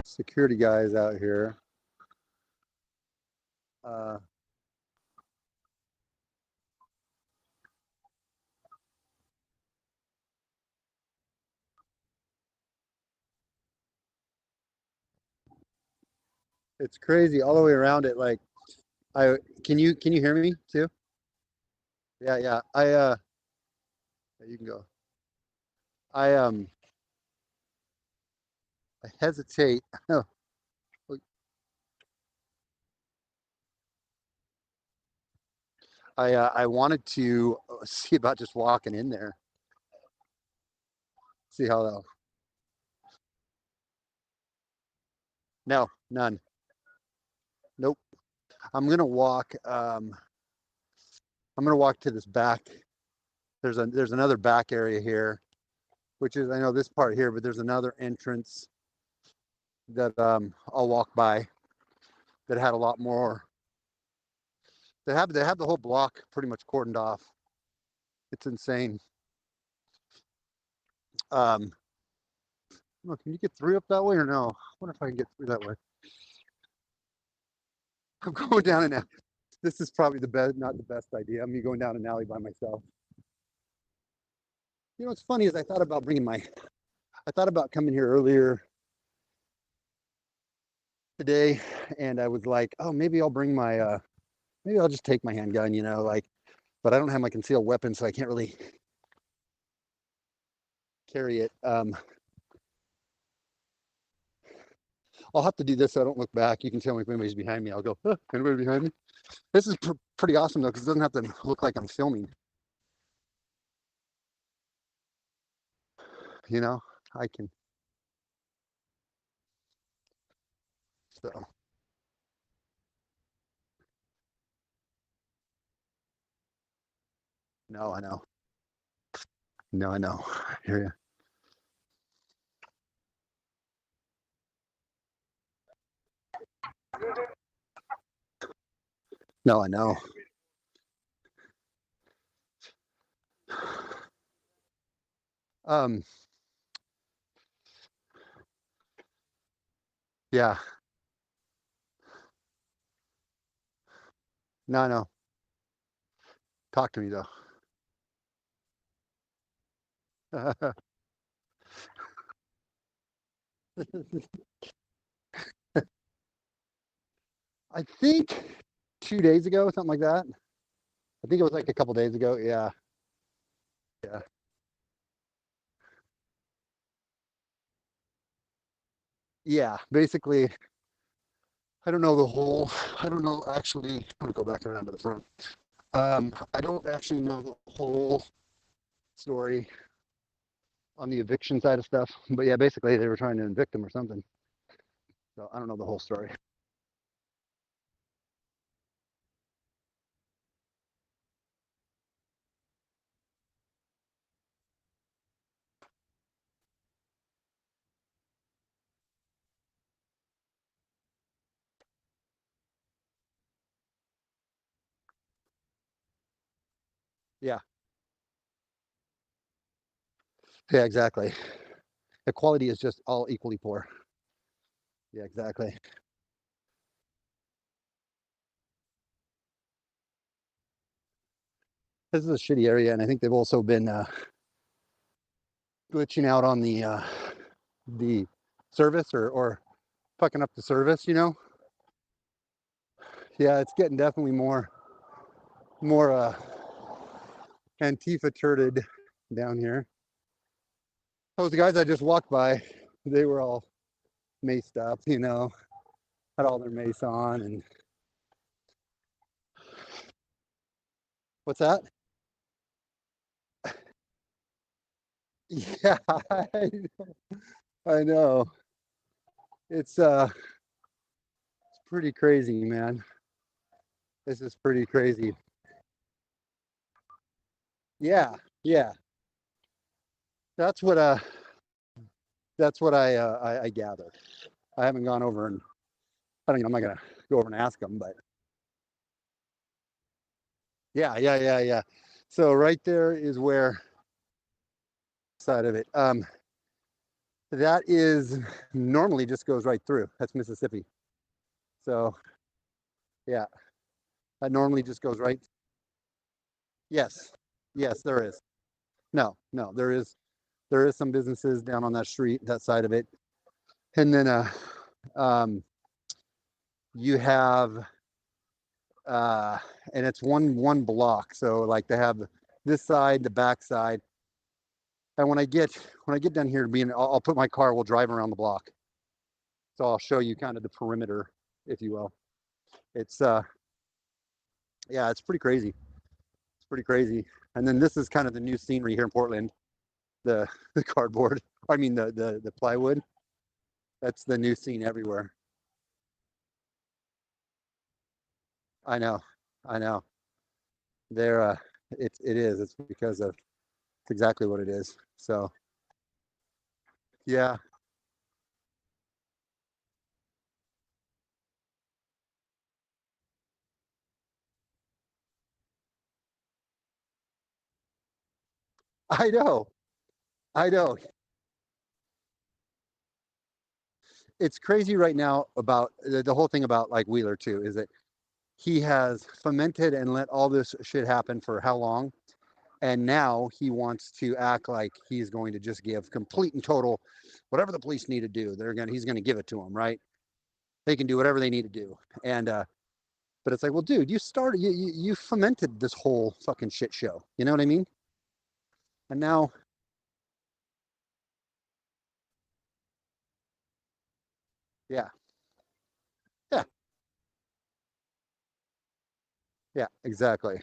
Security guys out here. It's crazy all the way around it. Like, can you hear me too? Yeah. You can go. I hesitate. I wanted to see about just walking in there. See how that. No, none. Nope. I'm gonna walk. I'm gonna walk to this back. There's another back area here, which is, I know this part here, but there's another entrance that I'll walk by that had a lot more They have the whole block pretty much cordoned off. It's insane. Look, can you get through up that way or no? I wonder if I can get through that way. I'm going down an alley. This is probably not the best idea. I'm going down an alley by myself. You know what's funny is I thought about coming here earlier today, and I was like, oh, maybe I'll bring maybe I'll just take my handgun, but I don't have my concealed weapon, so I can't really carry it. I'll have to do this so I don't look back. You can tell me if anybody's behind me. I'll go, huh, anybody behind me? This is pretty awesome though, because it doesn't have to look like I'm filming. I can. So, no, I know. No, I know. I hear you. No, I know. Um, yeah. No, I know. Talk to me though. I think 2 days ago, something like that. I think it was like a couple days ago. Yeah. Yeah. Yeah. Basically, I don't know actually. I'm gonna go back around to the front. I don't actually know the whole story on the eviction side of stuff, but yeah, basically they were trying to evict him or something. So I don't know the whole story. Yeah. Yeah, exactly. Equality is just all equally poor. Yeah, exactly. This is a shitty area, and I think they've also been glitching out on the service or fucking up the service. Yeah, it's getting definitely more Antifa turted down here. Those guys I just walked by, they were all maced up, had all their mace on. And what's that? Yeah, I know. It's pretty crazy, man. This is pretty crazy. Yeah, yeah. That's what uh I gathered. I haven't gone over and I'm not gonna go over and ask them, but yeah, yeah, yeah, yeah. So right there is where side of it. That is normally just goes right through. That's Mississippi. So yeah, that normally just goes right. Yes, yes, there is. No, no, there is some businesses down on that street, that side of it, and then um, you have uh, and it's one block. So like they have this side, the back side, and when I get down here, I'll put my car. We'll drive around the block. So I'll show you kind of the perimeter, if you will. It's yeah, it's pretty crazy. It's pretty crazy. And then this is kind of the new scenery here in Portland. The the cardboard. I mean the plywood. That's the new scene everywhere. I know. I know. They're it is. It's because of it's exactly what it is. So yeah. I know. I know. It's crazy right now about the whole thing about like Wheeler too, is that he has fomented and let all this shit happen for how long? And now he wants to act like he's going to just give complete and total whatever the police need to do. He's gonna give it to them, right? They can do whatever they need to do. And but it's like, well, dude, you fomented this whole fucking shit show. You know what I mean? And now, yeah, yeah, yeah, exactly.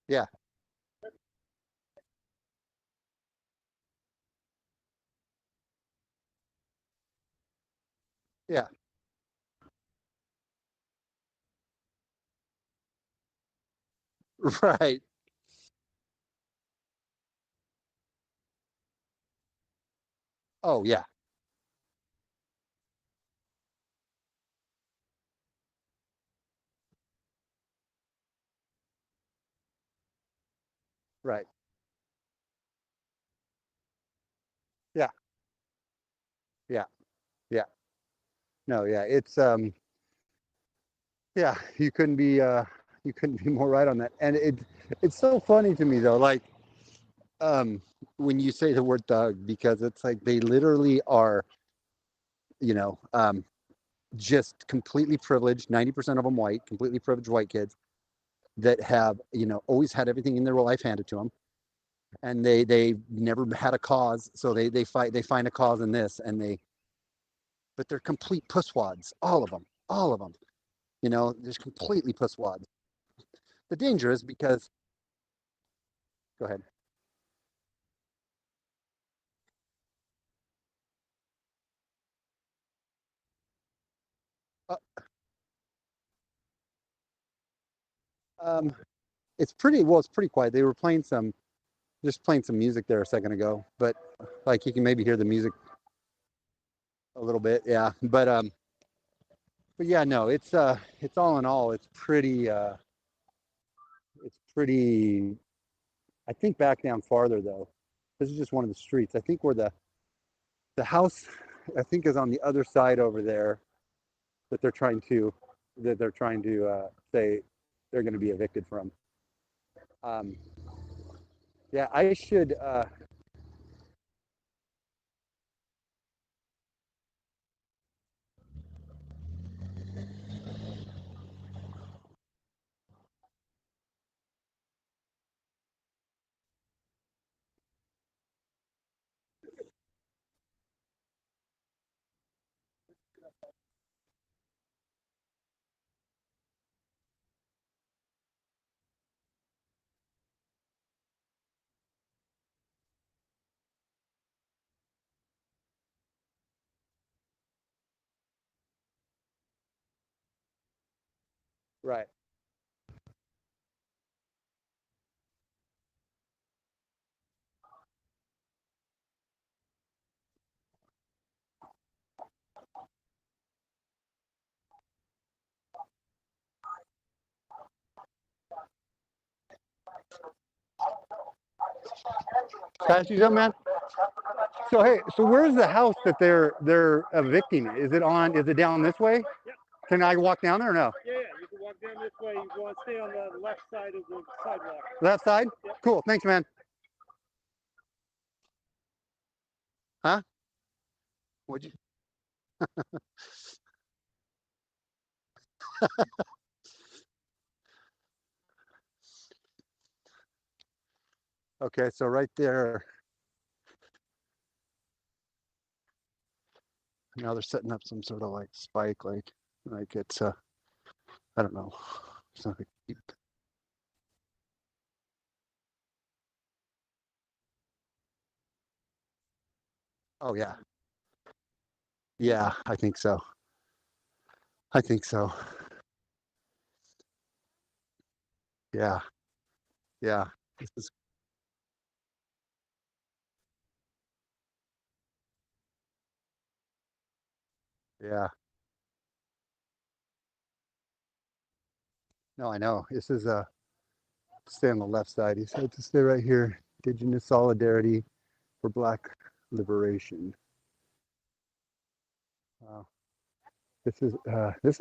Yeah, yeah, right. Oh yeah, right. Yeah, yeah, yeah. No, yeah. Yeah. You couldn't be more right on that. And it's so funny to me though, like um, when you say the word thug, because it's like they literally are, you know, just completely privileged. 90% of them white, completely privileged white kids that have, always had everything in their life handed to them, and they never had a cause, so they find a cause in this, but they're complete pusswads, all of them. There's completely pusswads. The danger is because, go ahead. Uh, um, it's pretty well. It's pretty quiet. They were just playing some music there a second ago, but like you can maybe hear the music a little bit. Yeah, but yeah, no, it's all in all, it's pretty. I think back down farther though. This is just one of the streets. I think where the house, I think, is on the other side over there that they're trying to say they're going to be evicted from. Um, yeah, I should. Right, can I ask you something, man? So hey, so where's the house that they're evicting? Is it down this way? Can I walk down there or no? Yeah, you can walk down this way. You want to stay on the left side of the sidewalk. Left side? Yep. Cool. Thanks, man. Huh? Would you? Okay, so right there, now they're setting up some sort of like spike, like it's I don't know. It's not a, oh yeah, yeah, I think so. I think so. Yeah, yeah. This is, Yeah. No, I know. This is stay on the left side. He said to stay right here. Indigenous solidarity for Black liberation. Wow. This is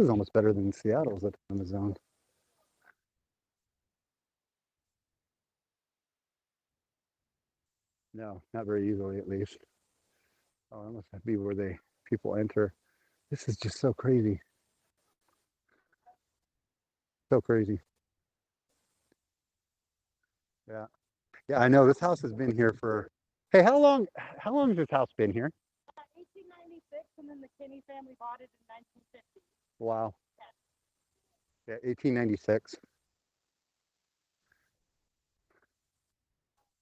almost better than Seattle's autonomous zone. No, not very easily at least. Oh, that must be where people enter. This is just so crazy. So crazy. Yeah. Yeah, I know. This house has been here for. Hey, how long has this house been here? 1896, and then the Kinney family bought it in 1950. Wow. Yeah, 1896.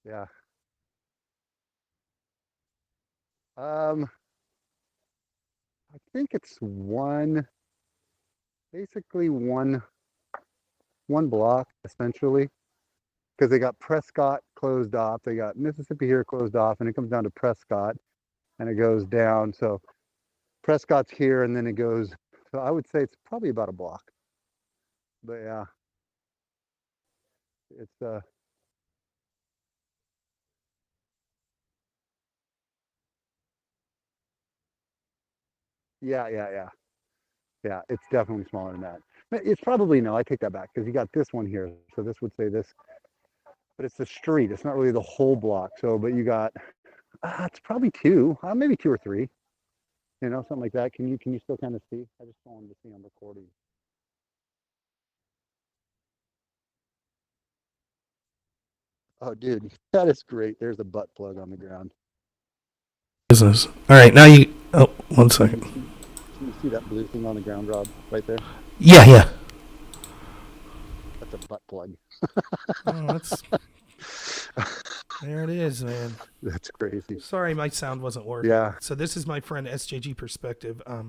Yeah. Um, I think it's basically one block essentially, because they got Prescott closed off. They got Mississippi here closed off, and it comes down to Prescott, and it goes down. So Prescott's here, and then it goes. So I would say it's probably about a block. But yeah, it's yeah. Yeah, it's definitely smaller than that. But it's probably no, I take that back because you got this one here. So this would say this, but it's the street. It's not really the whole block. So, but you got, it's probably two, maybe two or three, something like that. Can you still kind of see? I just wanted to see on recording. Oh, dude, that is great. There's a butt plug on the ground. Business. All right, now you. Oh, one second. Can you see that blue thing on the ground, Rob? Right there. Yeah, yeah. That's a butt plug. Oh, that's there. It is, man. That's crazy. Sorry, my sound wasn't working. Yeah. So this is my friend SJG Perspective. I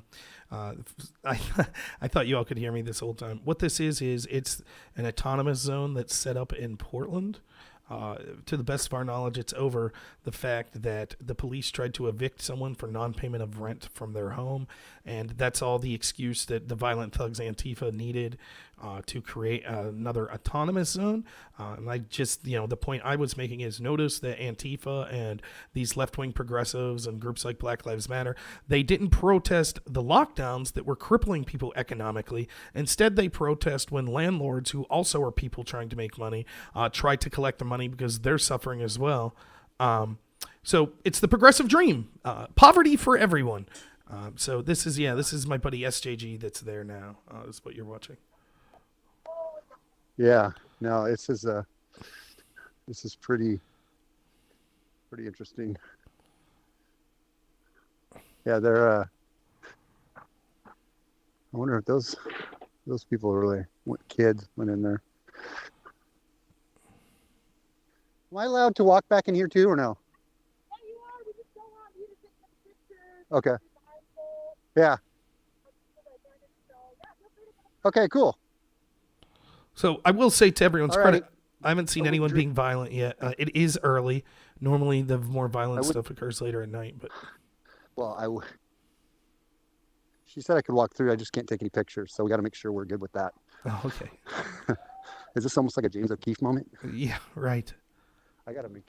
I thought you all could hear me this whole time. What this is it's an autonomous zone that's set up in Portland. To the best of our knowledge, it's over the fact that the police tried to evict someone for non-payment of rent from their home, and that's all the excuse that the violent thugs Antifa needed to create another autonomous zone. And I just, the point I was making is notice that Antifa and these left-wing progressives and groups like Black Lives Matter, they didn't protest the lockdowns that were crippling people economically. Instead, they protest when landlords, who also are people trying to make money, try to collect the money because they're suffering as well. So it's the progressive dream, poverty for everyone. So this is my buddy SJG that's there now. This is what you're watching. Yeah. No, this is pretty interesting. Yeah, they're. I wonder if those people really kids went in there. Am I allowed to walk back in here too, or no? Yeah, you are. We just don't want you to take some pictures. Okay. Yeah. Okay, cool. So I will say, to everyone's All credit, right. I haven't seen anyone being violent yet. It is early. Normally, the more violent stuff occurs later at night. But well, she said I could walk through. I just can't take any pictures, so we got to make sure we're good with that. oh, okay, Is this almost like a James O'Keefe moment? yeah, right. I gotta make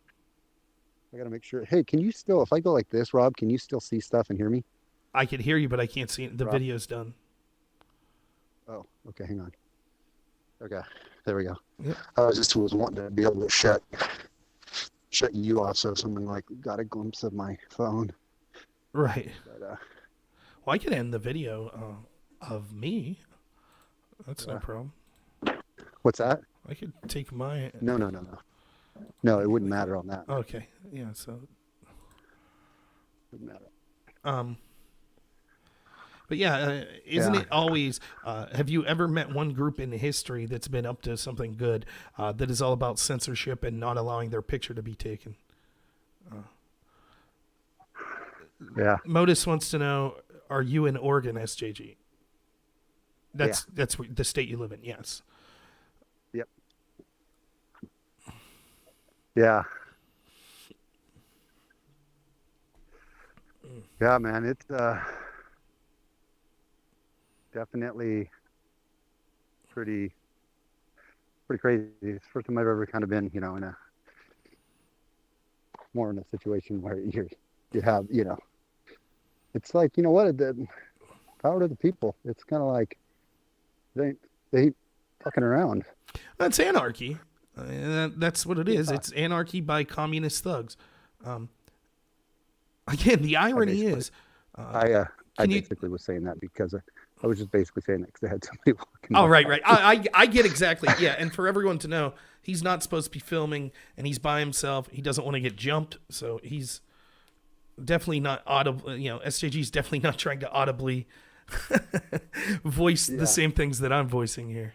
sure. Hey, can you still, if I go like this, Rob, can you still see stuff and hear me? I can hear you, but I can't see it. The Rob? video's done. Oh, okay, hang on. Okay, there we go. Yep. I just was wanting to be able to shut you off, so someone like got a glimpse of my phone. Right. But, well, I could end the video of me. That's no problem. what's that? I could take my. No. No, it wouldn't matter on that. Okay. Yeah. So. Wouldn't matter. But yeah, isn't it always? Have you ever met one group in history that's been up to something good that is all about censorship and not allowing their picture to be taken? Yeah. Modus wants to know: are you in Oregon, SJG? That's the state you live in. Yes. Yep. Yeah. Yeah, man. It's definitely pretty crazy. It's the first time I've ever kind of been, in a situation where you have, it's like, what, the power to the people. It's kind of like they ain't fucking around. That's anarchy. That's what it is. Yeah. It's anarchy by communist thugs. Again, the irony is, I can you? basically was saying that because I was just basically saying that because they had somebody walking Oh, by. right. I get exactly. Yeah, and for everyone to know, he's not supposed to be filming, and he's by himself. He doesn't want to get jumped, so he's definitely not audible. SJG's definitely not trying to audibly voice the same things that I'm voicing here.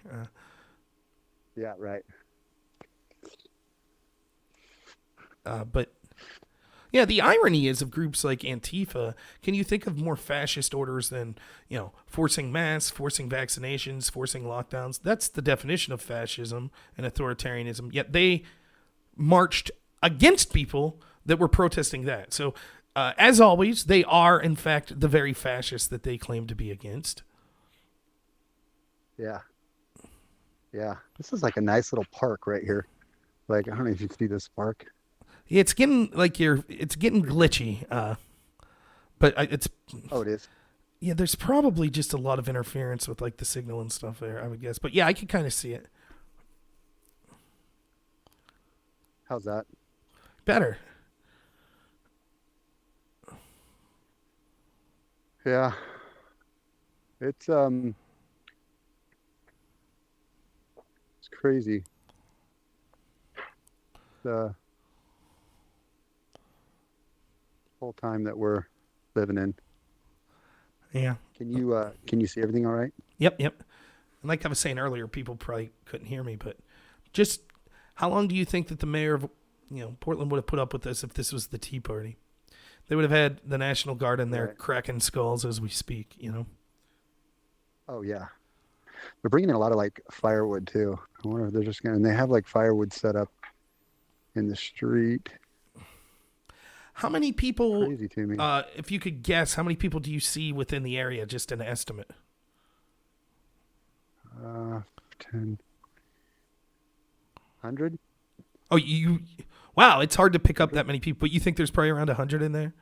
Yeah, right. But yeah, the irony is of groups like Antifa, can you think of more fascist orders than, forcing masks, forcing vaccinations, forcing lockdowns? That's the definition of fascism and authoritarianism. Yet they marched against people that were protesting that. So, as always, they are, in fact, the very fascists that they claim to be against. Yeah. Yeah. This is like a nice little park right here. Like, I don't know if you can see this park. It's getting it's getting glitchy, but it's. Oh, it is. Yeah, there's probably just a lot of interference with like the signal and stuff there, I would guess. But yeah, I could kind of see it. How's that? Better. Yeah. It's crazy. The whole time that we're living in. Yeah. Can you see everything all right? Yep. And like I was saying earlier, people probably couldn't hear me, but just how long do you think that the mayor of Portland would have put up with this if this was the Tea Party? They would have had the National Guard in there cracking skulls as we speak, Oh yeah. They're bringing in a lot of like firewood too. I wonder if they're just and they have like firewood set up in the street. How many people, Crazy to me. if you could guess, how many people do you see within the area? Just an estimate. 10, 100? Oh, wow, it's hard to pick up that many people, but you think there's probably around 100 in there?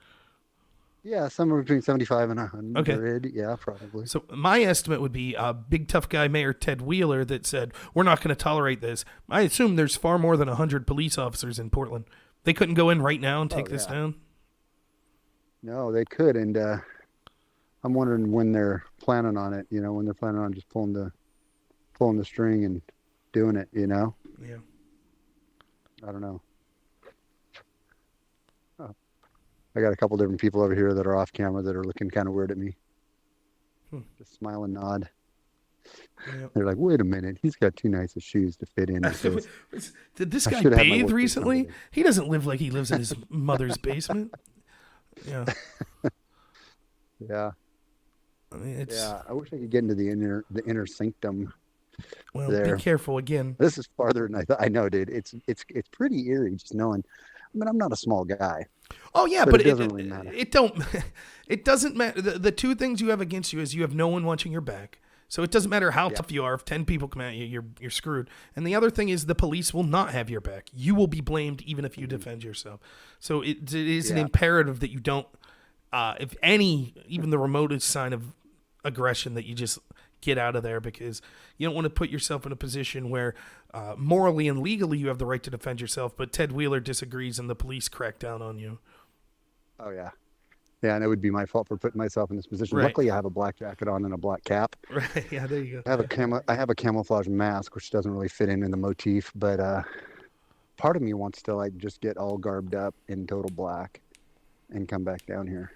Yeah, somewhere between 75 and 100. Okay. Yeah, probably. So my estimate would be big tough guy Mayor Ted Wheeler that said, we're not going to tolerate this. I assume there's far more than 100 police officers in Portland. They couldn't go in right now and take this down? No, they could. And I'm wondering when they're planning on it, when they're planning on just pulling the string and doing it, Yeah. I don't know. Oh. I got a couple different people over here that are off camera that are looking kind of weird at me. Just smile and nod. Yep. They're like, wait a minute, he's got too nice of shoes to fit in. Did this guy bathe recently? He doesn't live like he lives in his mother's basement. Yeah. Yeah. I mean, I wish I could get into the inner sanctum. Well, be careful again. This is farther than I thought. I know, dude. It's pretty eerie just knowing. I mean, I'm not a small guy. Oh yeah, but it doesn't really matter. It doesn't matter. The two things you have against you is you have no one watching your back. So it doesn't matter how tough you are. If 10 people come at you, you're screwed. And the other thing is the police will not have your back. You will be blamed even if you defend yourself. So it is an imperative that you don't, if even the remotest sign of aggression, that you just get out of there, because you don't want to put yourself in a position where morally and legally you have the right to defend yourself, but Ted Wheeler disagrees and the police crack down on you. Oh, yeah. Yeah, and it would be my fault for putting myself in this position. Right. Luckily, I have a black jacket on and a black cap. Right. Yeah, there you go. I have a camouflage mask, which doesn't really fit in the motif, but part of me wants to like just get all garbed up in total black and come back down here,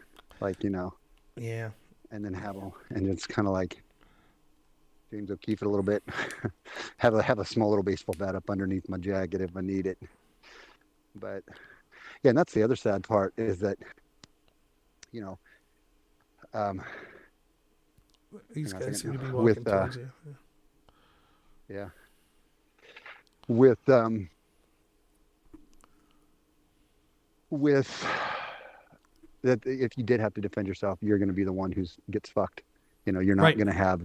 Yeah. And then and it's kind of like James O'Keefe it a little bit. have a small little baseball bat up underneath my jacket if I need it. But yeah, and that's the other sad part is that. These guys seem to be walking with towards you. Yeah. With that, if you did have to defend yourself, you're going to be the one who gets fucked. You're not Right. going to have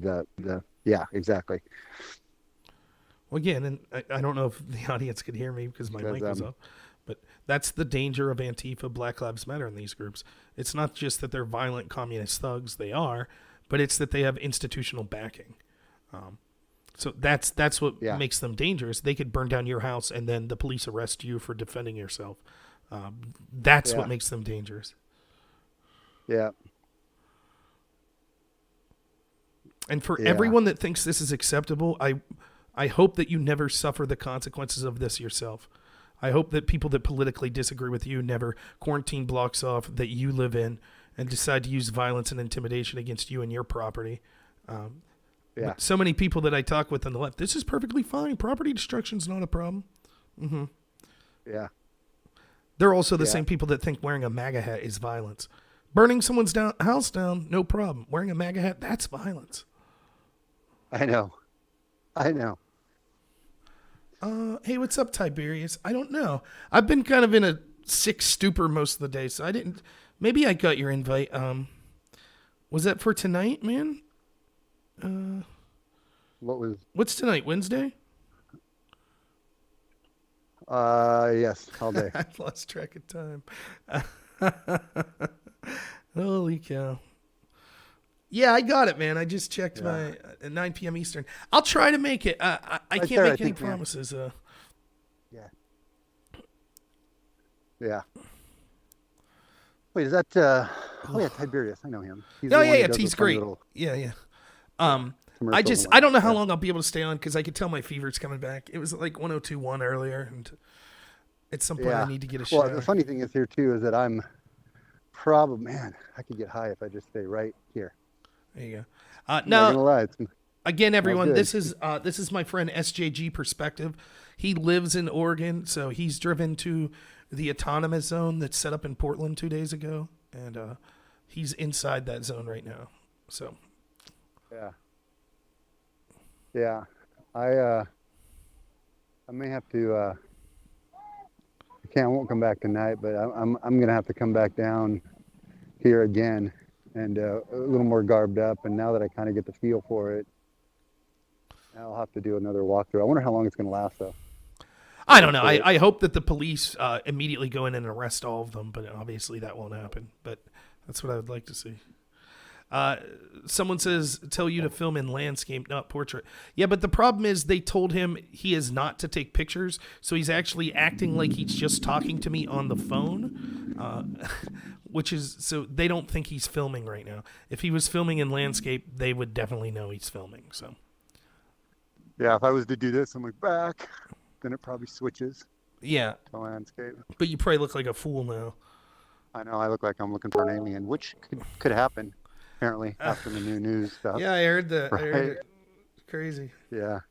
yeah, exactly. Well, again, and I don't know if the audience could hear me because my Because, mic was up, but that's the danger of Antifa, Black Lives Matter in these groups. It's not just that they're violent communist thugs, they are, but it's that they have institutional backing. So that's what Yeah. makes them dangerous. They could burn down your house and then the police arrest you for defending yourself. That's Yeah. what makes them dangerous. Yeah. And for Yeah. everyone that thinks this is acceptable, I hope that you never suffer the consequences of this yourself. I hope that people that politically disagree with you never quarantine blocks off that you live in and decide to use violence and intimidation against you and your property. Yeah. But so many people that I talk with on the left, this is perfectly fine. Property destruction's not a problem. Yeah. They're also the Yeah. same people that think wearing a MAGA hat is violence. Burning someone's house down, no problem. Wearing a MAGA hat, that's violence. I know. Hey, what's up, Tiberius? I don't know. I've been kind of in a sick stupor most of the day, so I didn't. Maybe I got your invite. Was that for tonight, man? What's tonight? Wednesday? yes, all day. I've lost track of time. Holy cow. Yeah, I got it, man. I just checked my at 9 p.m. Eastern. I'll try to make it. I can't there, I make any think, man. promises. Yeah. Yeah. Wait, is that oh yeah, Tiberius. I know him. He's the one who does He's those funny great. little Yeah. commercials and I don't know how whatnot. long I'll be able to stay on because I could tell my fever's coming back. It was like 102.1 earlier, and at some point I need to get a shower. Well, the funny thing is here too is that I'm probably, man, I could get high if I just stay right here. There you go. I'm not gonna lie, Again, everyone, good. this is my friend SJG Perspective. He lives in Oregon, so he's driven to the autonomous zone that's set up in Portland 2 days ago, and he's inside that zone right now. So yeah, I may have to. I won't come back tonight, but I'm gonna have to come back down here again, and a little more garbed up. And now that I kind of get the feel for it, I'll have to do another walkthrough. I wonder how long it's gonna last, though. I don't know. I hope that the police immediately go in and arrest all of them, but obviously that won't happen. But that's what I would like to see. Someone says, tell you to film in landscape, not portrait. Yeah, but the problem is they told him he is not to take pictures, so he's actually acting like he's just talking to me on the phone, which is, so they don't think he's filming right now. If he was filming in landscape, they would definitely know he's filming. So Yeah, if I was to do this, I'm like back, then it probably switches yeah, to landscape. but you probably look like a fool now. I know I look like I'm looking for an alien, which could happen. Apparently, after the new news stuff. Yeah, I heard that. Right. I heard it. Crazy. Yeah.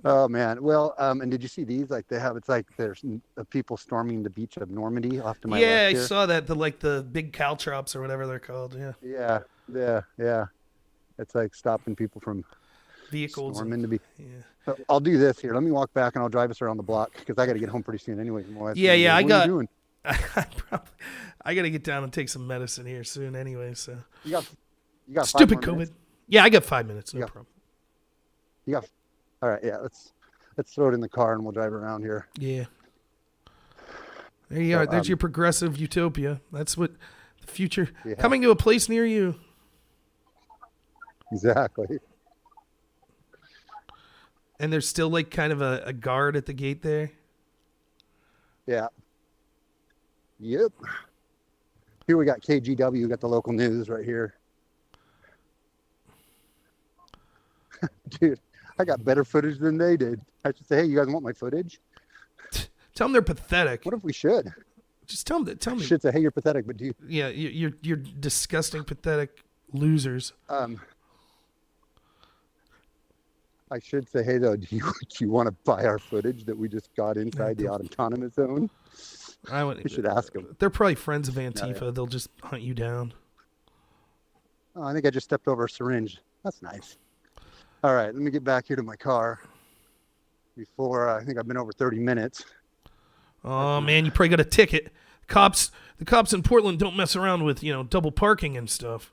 Oh man. Well, and did you see these? Like it's like there's people storming the beach of Normandy off to my Yeah, left I here. saw that. The big caltrops or whatever they're called. Yeah, Yeah. It's like stopping people from vehicles. storming the beach. Yeah. I'll do this here. Let me walk back and I'll drive us around the block because I got to get home pretty soon anyway. Yeah. What are you doing? I got to get down and take some medicine here soon anyway. So You got stupid 5 more COVID. minutes? Yeah, I got 5 minutes. No Yeah. problem. All right. Yeah. Let's throw it in the car and we'll drive around here. Yeah. There you are. There's your progressive utopia. That's what the future coming to a place near you. Exactly. And there's still like kind of a guard at the gate there. Yeah. Yep. Here we got KGW, got the local news right here. Dude, I got better footage than they did. I should say, hey, you guys want my footage? Tell them they're pathetic. What if we should? Just tell them. I should say, hey, you're pathetic, but do you? Yeah, you're disgusting, pathetic losers. I should say, hey, though, do you want to buy our footage that we just got inside the autonomous zone? We should ask them. They're probably friends of Antifa. Yeah. They'll just hunt you down. Oh, I think I just stepped over a syringe. That's nice. All right, let me get back here to my car before I think I've been over 30 minutes. Oh, man, you probably got a ticket. The cops in Portland don't mess around with, double parking and stuff.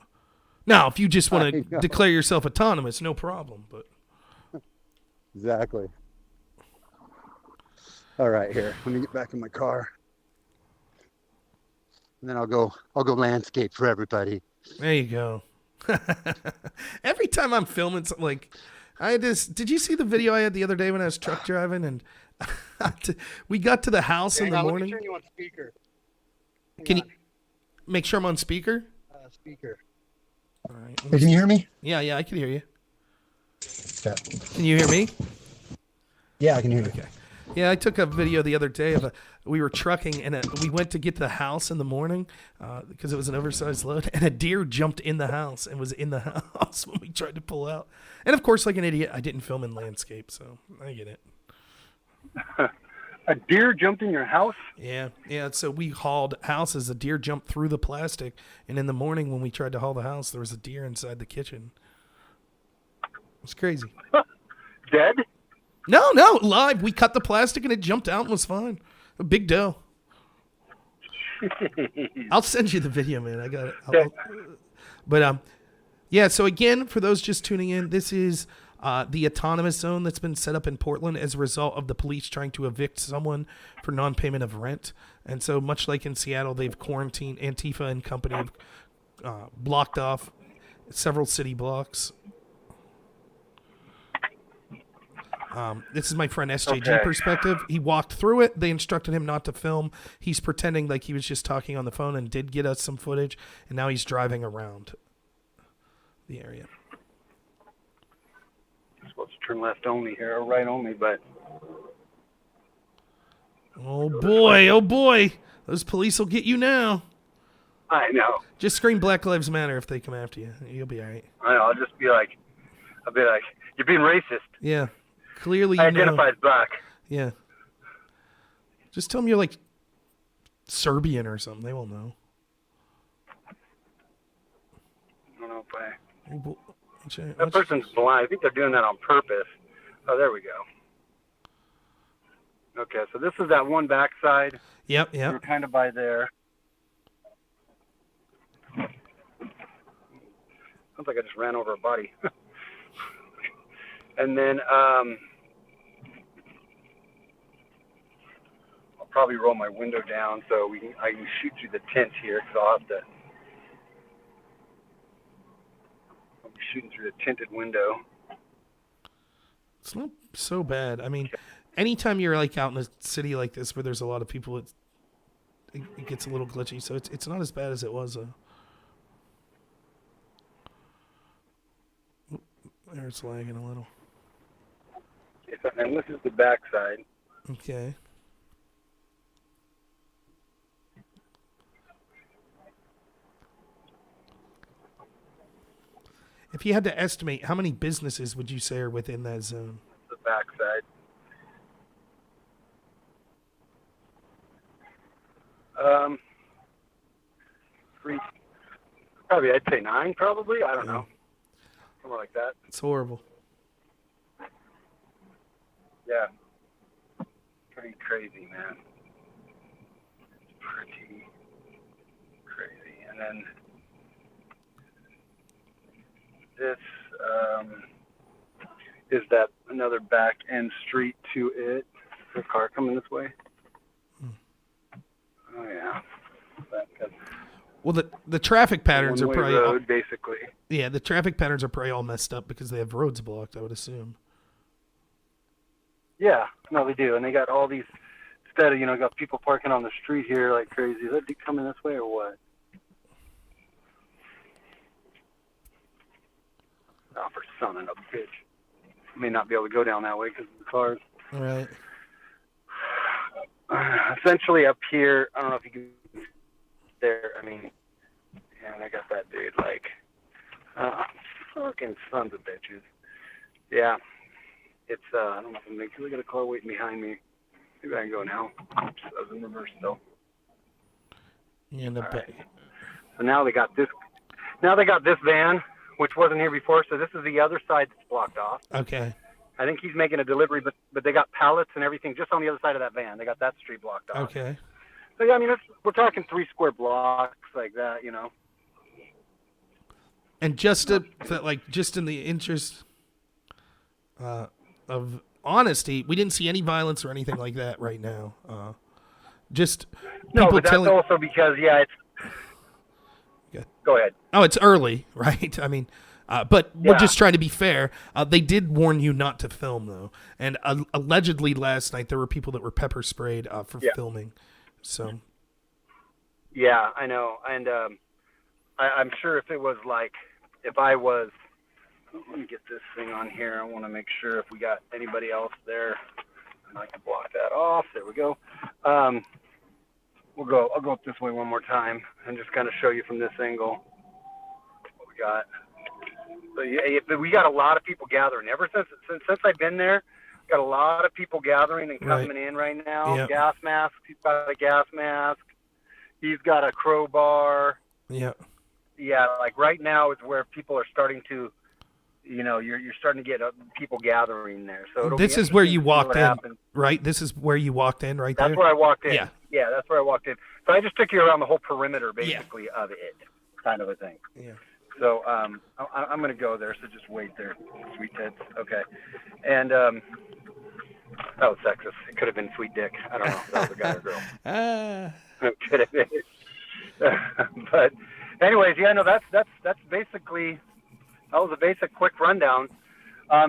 Now, if you just want I to know. declare yourself autonomous, no problem. But Exactly. All right, here. Let me get back in my car. And then I'll go landscape for everybody. there you go. Every time I'm filming, like, did you see the video I had the other day when I was truck driving and we got to the house in the morning? Let me turn you on speaker. Can you make sure I'm on speaker? Speaker. All right. Hey, can you hear me? Yeah, I can hear you. Okay. Can you hear me? Yeah, I can hear you. Okay. Yeah, I took a video the other day of we were trucking and we went to get to the house in the morning because it was an oversized load, and a deer jumped in the house and was in the house when we tried to pull out. And of course, like an idiot, I didn't film in landscape, so I get it. A deer jumped in your house? Yeah. So we hauled houses. A deer jumped through the plastic, and in the morning when we tried to haul the house, there was a deer inside the kitchen. It was crazy. Dead? No, live. We cut the plastic and it jumped out and was fine. A big doe. I'll send you the video, man. I got it. But yeah. So again, for those just tuning in, this is the autonomous zone that's been set up in Portland as a result of the police trying to evict someone for non-payment of rent. And so much like in Seattle, they've quarantined. Antifa and company have blocked off several city blocks. This is my friend SJG Perspective. He walked through it. They instructed him not to film. He's pretending like he was just talking on the phone and did get us some footage. And now he's driving around the area. I'm supposed to turn left only here, or right only, but... Oh boy. Those police will get you now. I know. Just scream Black Lives Matter if they come after you. You'll be all right. I know. I'll just be like, you're being racist. Yeah. Clearly I you know. identify as black. Yeah. Just tell them you're like Serbian or something. They won't know. I don't know if That that person's blind. I think they're doing that on purpose. Oh, there we go. Okay, so this is that one backside. Yep. We're kind of by there. Sounds like I just ran over a body. And then I'll probably roll my window down so I can shoot through the tent here, because I'll be shooting through the tinted window. It's not so bad. I mean, anytime you're like out in a city like this where there's a lot of people, it gets a little glitchy. So it's not as bad as it was. There, it's lagging a little. And this is the backside. Okay. If you had to estimate, how many businesses would you say are within that zone? The backside. Three. Probably, I'd say 9. Probably, I don't know, somewhere like that. It's horrible. Yeah. Pretty crazy, man. Pretty crazy. And then this is that another back end street to it. Is a car coming this way? Oh yeah. Well, the traffic patterns are one-way probably road, basically. Yeah, the traffic patterns are probably all messed up because they have roads blocked, I would assume. Yeah, no, they do, and they got all these. Instead of got people parking on the street here like crazy. Is that dude coming this way or what? Oh, for son of a bitch! I may not be able to go down that way because of the cars. All right. Essentially, up here, I don't know if you can. There, I mean, and I got that dude like, fucking sons of bitches. Yeah. It's, I don't know if I'm making, look at a car waiting behind me. Maybe I can go now. Oops, I was in reverse still. Yeah, Right. So now they got this van, which wasn't here before, so this is the other side that's blocked off. Okay. I think he's making a delivery, but they got pallets and everything just on the other side of that van. They got that street blocked off. Okay. So yeah, I mean, we're talking 3 square blocks like that, And just in the interest of honesty, we didn't see any violence or anything like that right now. Just No, people but that's telling. also because it's. Yeah. Go ahead. Oh, it's early, right? I mean, but we're just trying to be fair. They did warn you not to film, though. And allegedly last night there were people that were pepper sprayed for filming. So. Yeah, I know. And I'm sure if I was, let me get this thing on here. I want to make sure if we got anybody else there. And I can block that off. There we go. I'll go up this way one more time and just kind of show you from this angle what we got. So we got a lot of people gathering. Ever since I've been there, got a lot of people gathering and coming in right now. Yep. Gas masks. He's got a gas mask. He's got a crowbar. Yeah. Yeah, like right now is where people are starting to, you're starting to get people gathering there. So this is where you walked in, right? This is where you walked in, right there? That's where I walked in. Yeah. Yeah, that's where I walked in. So I just took you around the whole perimeter, basically, of it, kind of a thing. Yeah. So I'm going to go there, so just wait there, sweet tits. Okay. And that was sexist. It could have been sweet dick. I don't know if that was a guy or girl. It could have been. But anyways, that's basically, that was a basic quick rundown.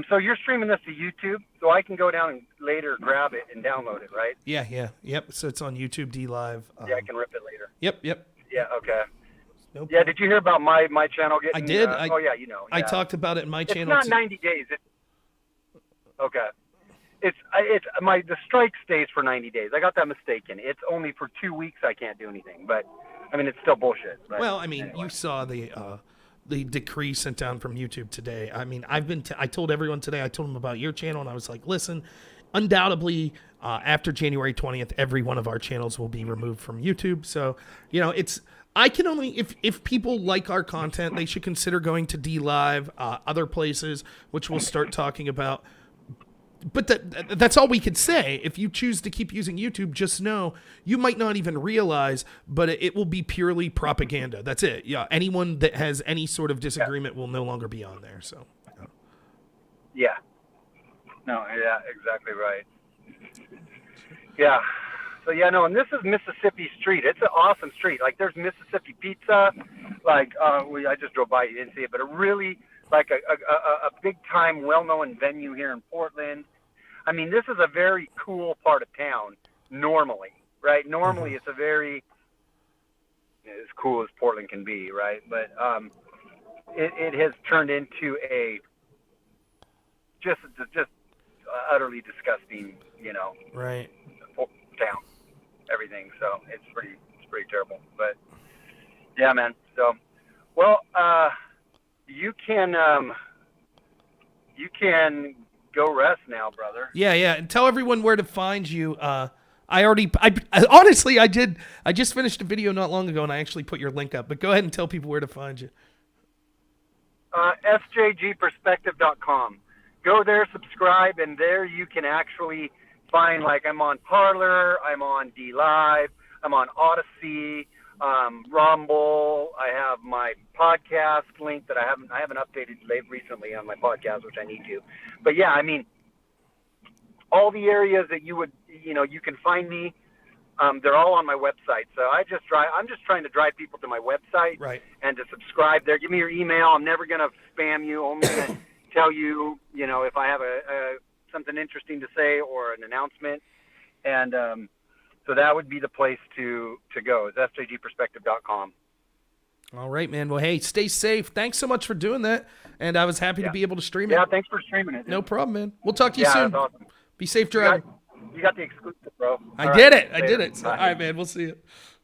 So you're streaming this to YouTube, so I can go down and later grab it and download it, right? Yeah. Yep. So it's on YouTube D Live. Yeah, I can rip it later. Yep. Yeah, okay. No Yeah, did you hear about my channel getting? I did. Oh yeah, you know. Yeah. I talked about it in my channel. It's not 90 days. Okay. The strike stays for 90 days. I got that mistaken. It's only for 2 weeks I can't do anything, but I mean it's still bullshit. But well, I mean, anyway. you saw the decree sent down from YouTube today. I mean, I told everyone today. I told them about your channel, and I was like, listen, undoubtedly after January 20th, every one of our channels will be removed from YouTube. So I can only, if people like our content, they should consider going to D Live, other places, which we'll start talking about. But that's all we could say. If you choose to keep using YouTube, just know you might not even realize, but it will be purely propaganda. That's it. Yeah. Anyone that has any sort of disagreement will no longer be on there. So. Yeah. No. Yeah. Exactly right. Yeah. So and this is Mississippi Street. It's an awesome street. Like there's Mississippi Pizza. Like I just drove by. You didn't see it, but a really like a big time, well-known venue here in Portland. I mean, this is a very cool part of town normally, right? Normally it's a very as cool as Portland can be, right? But it has turned into a just utterly disgusting, Right. town, everything. So it's pretty terrible. But yeah, man. So, well, you can go rest now, brother. Yeah. And tell everyone where to find you. Honestly, I did. I just finished a video not long ago, and I actually put your link up. But go ahead and tell people where to find you. SJGperspective.com. Go there, subscribe, and there you can actually find, like, I'm on Parler, I'm on D Live, I'm on Odyssey, Rumble. I have my podcast link that I haven't updated recently on my podcast, which I need to. But yeah, I mean, all the areas that you can find me, they're all on my website. So I'm just trying to drive people to my website, Right. and to subscribe there. Give me your email. I'm never going to spam you. Only going to tell you, if I have something interesting to say or an announcement. And so that would be the place to go, is sjgperspective.com. All right, man. Well, hey, stay safe. Thanks so much for doing that. And I was happy to be able to stream it. Yeah, thanks for streaming it. Dude. No problem, man. We'll talk to you Yeah, soon. that's awesome. Be safe driving. You got the exclusive, bro. I did it. All right, man. We'll see you.